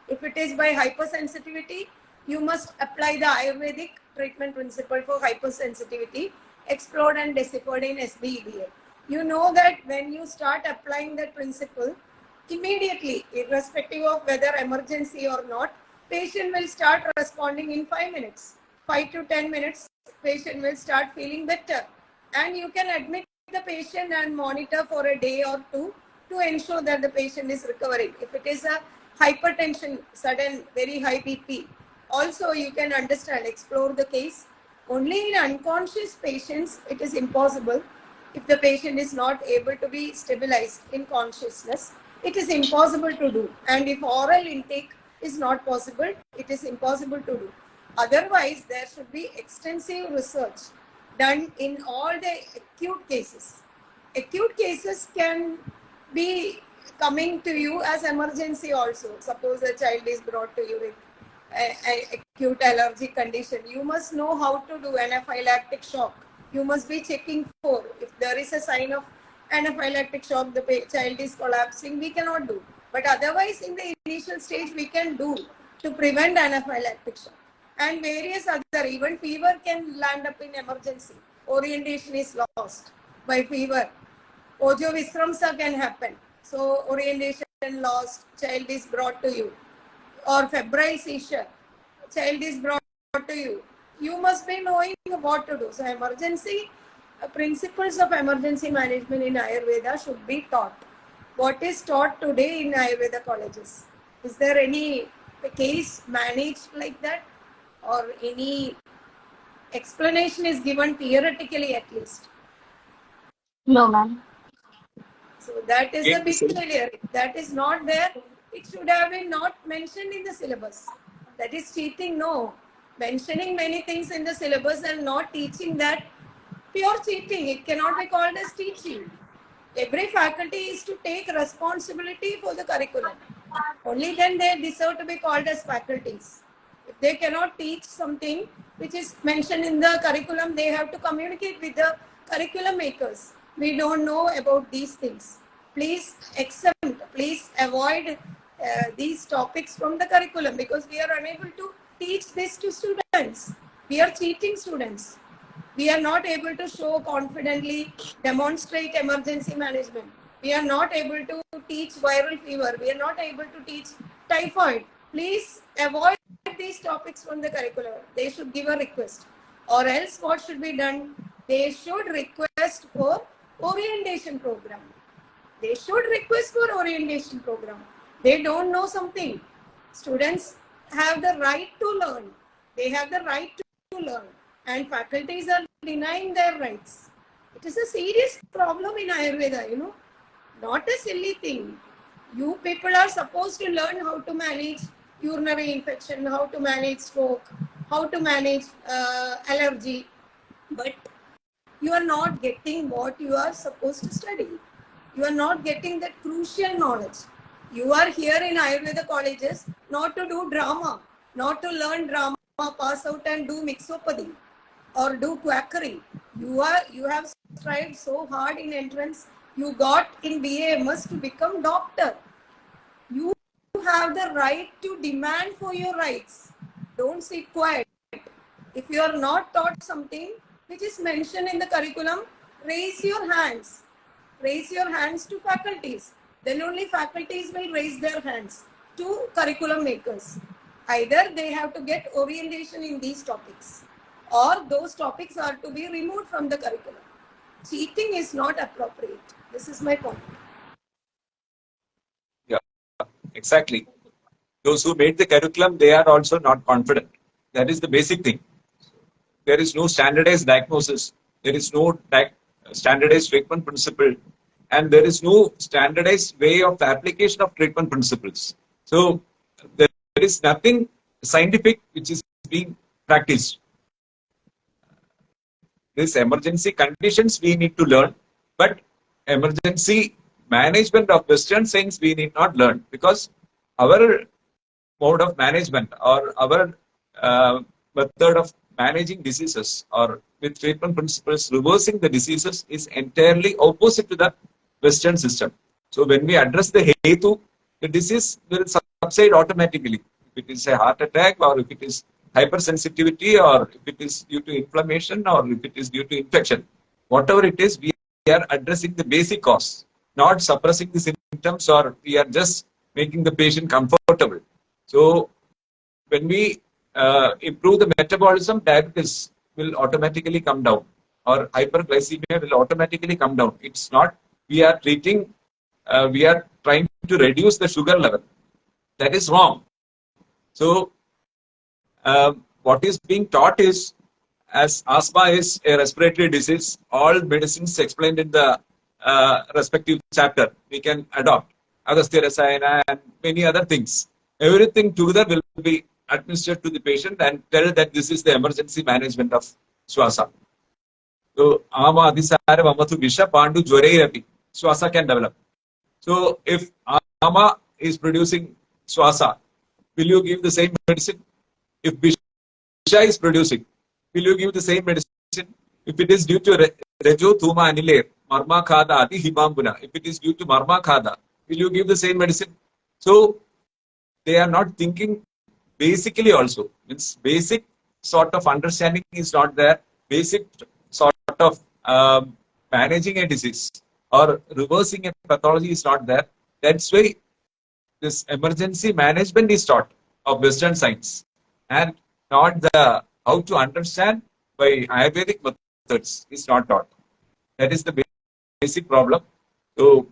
If it is by hypersensitivity, you must apply the Ayurvedic treatment principle for hypersensitivity, explored and deciphered in SBEBA. You know that when you start applying that principle, immediately, irrespective of whether emergency or not, patient will start responding in 5 minutes. 5 to 10 minutes, patient will start feeling better. And you can admit the patient and monitor for a day or two to ensure that the patient is recovering. If it is a hypertension, sudden, very high BP, also you can understand, explore the case. Only in unconscious patients, it is impossible. If the patient is not able to be stabilized in consciousness, it is impossible to do. And if oral intake is not possible, it is impossible to do. Otherwise, there should be extensive research done in all the acute cases. Acute cases can be coming to you as emergency also. Suppose a child is brought to you with an acute allergic condition. You must know how to do anaphylactic shock. You must be checking for if there is a sign of anaphylactic shock, the child is collapsing, we cannot do. But otherwise, in the initial stage, we can do to prevent anaphylactic shock. And various other, even fever can land up in emergency. Orientation is lost by fever. Ojo Visramsa can happen. So orientation lost, child is brought to you. Or febrile seizure, child is brought to you. You must be knowing what to do. So emergency, principles of emergency management in Ayurveda should be taught. What is taught today in Ayurveda colleges? Is there any case managed like that? Or any explanation is given theoretically at least? No, ma'am. So that is a Again, big failure. If that is not there, it should have been not mentioned in the syllabus. That is cheating. No. Mentioning many things in the syllabus and not teaching that, pure cheating. It cannot be called as teaching. Every faculty is to take responsibility for the curriculum. Only then they deserve to be called as faculties. If they cannot teach something which is mentioned in the curriculum, they have to communicate with the curriculum makers. We don't know about these things. Please exempt, please avoid these topics from the curriculum, because we are unable to teach this to students. We are cheating students. We are not able to show confidently, demonstrate emergency management. We are not able to teach viral fever. We are not able to teach typhoid. Please avoid these topics from the curriculum. They should give a request. Or else what should be done? They should request for orientation program. They should request for orientation program. They don't know something. Students have the right to learn. They have the right learn, and faculties are denying their rights. It is a serious problem in Ayurveda, not a silly thing. You people are supposed to learn how to manage urinary infection, how to manage stroke, how to manage allergy, but you are not getting what you are supposed to study. You are not getting that crucial knowledge. You are here in Ayurveda colleges not to do drama, not to learn drama, pass out and do mixopathy or do quackery. You have strived so hard in entrance. You got in BAMS to become doctor. You have the right to demand for your rights. Don't sit quiet. If you are not taught something which is mentioned in the curriculum, raise your hands. Raise your hands to faculties. Then only faculties will raise their hands to curriculum makers. Either they have to get orientation in these topics, or those topics are to be removed from the curriculum. Cheating is not appropriate. This is my point. Yeah, exactly. Those who made the curriculum, they are also not confident. That is the basic thing. There is no standardized diagnosis. There is no standardized treatment principle. And there is no standardized way of the application of treatment principles. So there is nothing scientific which is being practiced. These emergency conditions we need to learn, but emergency management of Western science we need not learn, because our mode of management or our method of managing diseases or with treatment principles reversing the diseases is entirely opposite to the Western system. So when we address the hetu, the disease will subside automatically. If it is a heart attack, or if it is hypersensitivity, or if it is due to inflammation, or if it is due to infection, whatever it is, we are addressing the basic cause, not suppressing the symptoms, or we are just making the patient comfortable. So when we improve the metabolism, diabetes will automatically come down, or hyperglycemia will automatically come down. It's not we are treating, we are trying to reduce the sugar level. That is wrong. So what is being taught is, as asthma is a respiratory disease, all medicines explained in the respective chapter we can adopt. Agastya Rasayana and many other things. Everything together will be administered to the patient and tell that this is the emergency management of Swasa. So, Ama Adisara Vamatu Visha Pandu Jwarairapi. Swasa can develop. So, if Ama is producing Swasa, will you give the same medicine? If Visha is producing, will you give the same medicine? If it is due to Rejo Thuma Anile, Marma Khada Adi Himambuna, if it is due to Marma Khada, will you give the same medicine? So, they are not thinking basically also. Means basic sort of understanding is not there. Basic sort of managing a disease or reversing a pathology is not there. That's why this emergency management is taught of Western science, and not the how to understand by Ayurvedic methods is not taught. That is the basic problem. So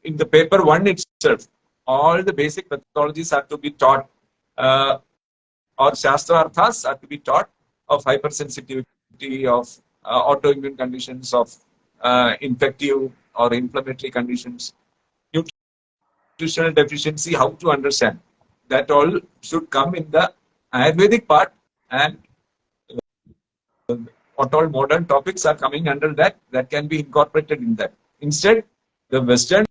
in the paper one itself, all the basic pathologies are to be taught, or Shastrarthas are to be taught, of hypersensitivity, of autoimmune conditions, of infective or inflammatory conditions, nutritional deficiency, how to understand. That all should come in the Ayurvedic part, and what all modern topics are coming under that, that can be incorporated in that. Instead, the Western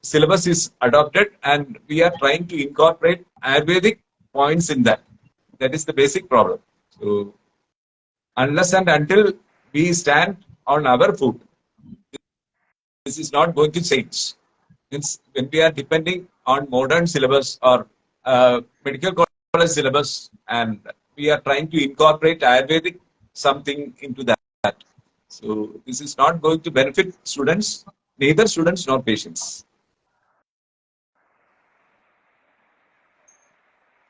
syllabus is adopted and we are trying to incorporate Ayurvedic points in that. That is the basic problem. So, unless and until we stand on our foot, this is not going to change. It's when we are depending on modern syllabus or medical college syllabus, and we are trying to incorporate Ayurvedic something into that. So this is not going to benefit students, neither students nor patients.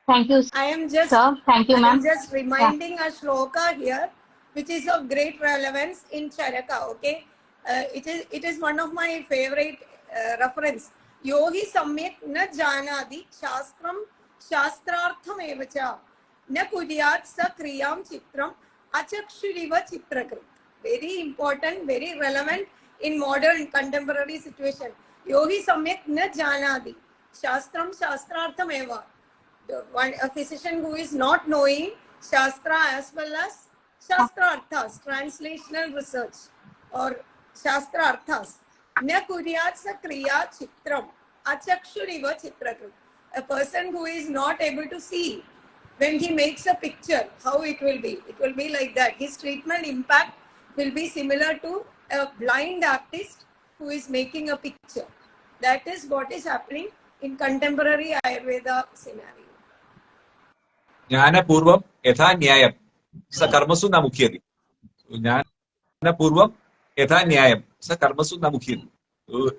Thank you, I am just sir. Thank you, I am ma'am. just Yeah. reminding a shloka here, which is of great relevance in Charaka. Okay, it is one of my favorite reference. Yohi samyak na janadi shastram shastrartham evacha. न कुर्यात् स क्रियां चित्रम् अचक्षुरिव चित्रकृत्. Very important, very relevant in modern contemporary situation. यो हि सम्यक् न जानाति शास्त्रं शास्त्रार्थमेव. A physician who is not knowing shastra as well as shastra arthas, translational research or shastra arthas. Na kuryat sa kriya chitram achakshuriva chitrakrit. A person who is not able to see when he makes a picture, how it will be. It will be like that. His treatment impact will be similar to a blind artist who is making a picture. That is what is happening in contemporary Ayurveda scenario. ज्ञानपूर्वं यथा न्यायं स कर्मसु न मुह्यति. ज्ञानपूर्वं यथा न्यायं स कर्मसु न मुह्यति.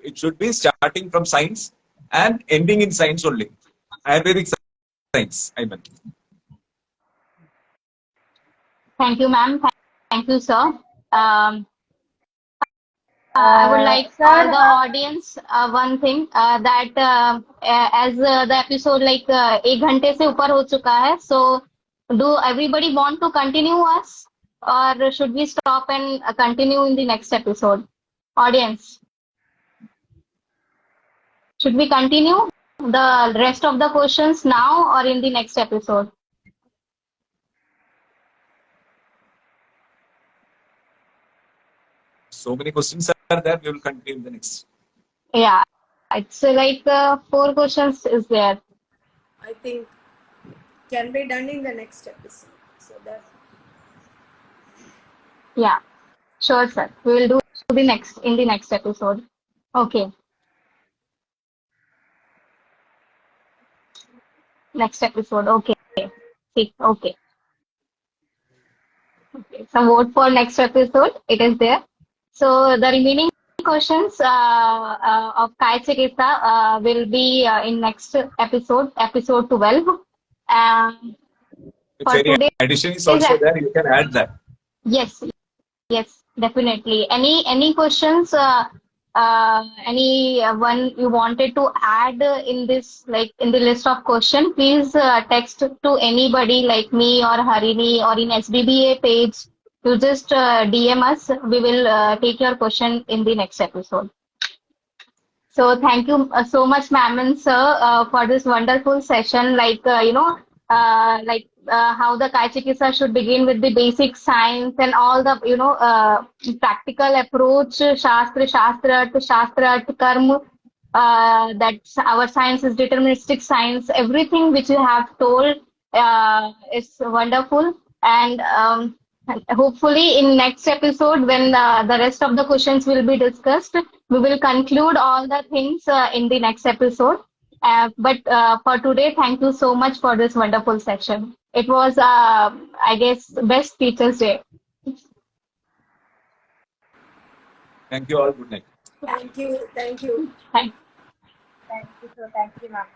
It should be starting from science and ending in science only. Ayurvedic science, I meant. Thank you, ma'am. Thank you, sir. I would like Sir, all the audience one thing that as the episode like 1 घंटे से ऊपर हो चुका है, so do everybody want to continue us or should we stop and continue in the next episode? Audience, should we continue the rest of the questions now or in the next episode? So many questions are there. We will continue in the next. Yeah, it's like 4 questions is there. I think can be done in the next episode. So that Yeah, sure, sir. We will do the next in the next episode. Okay. Next episode. Okay. See, okay. Okay. Some vote for next episode. It is there. So the remaining questions of Kai Chikitsa will be in next episode, episode 12. If For any today, addition is also there, you can add that. yes, yes, definitely. Any questions? Any one you wanted to add in this, like in the list of question? Please text to anybody like me or Harini or in SBBA page. You just DM us. We will take your question in the next episode. So thank you so much, ma'am and sir, for this wonderful session. Like how the Kai Chikitsa should begin with the basic science and all the practical approach, shastra to karma. That our science is deterministic science. Everything which you have told is wonderful, and hopefully in next episode when the rest of the questions will be discussed, we will conclude all the things in the next episode. But for today, thank you so much for this wonderful session. It was, I guess, best Teachers' Day. Thank you all. Good night. thank you. Thank thank you, sir. Thank you, ma'am.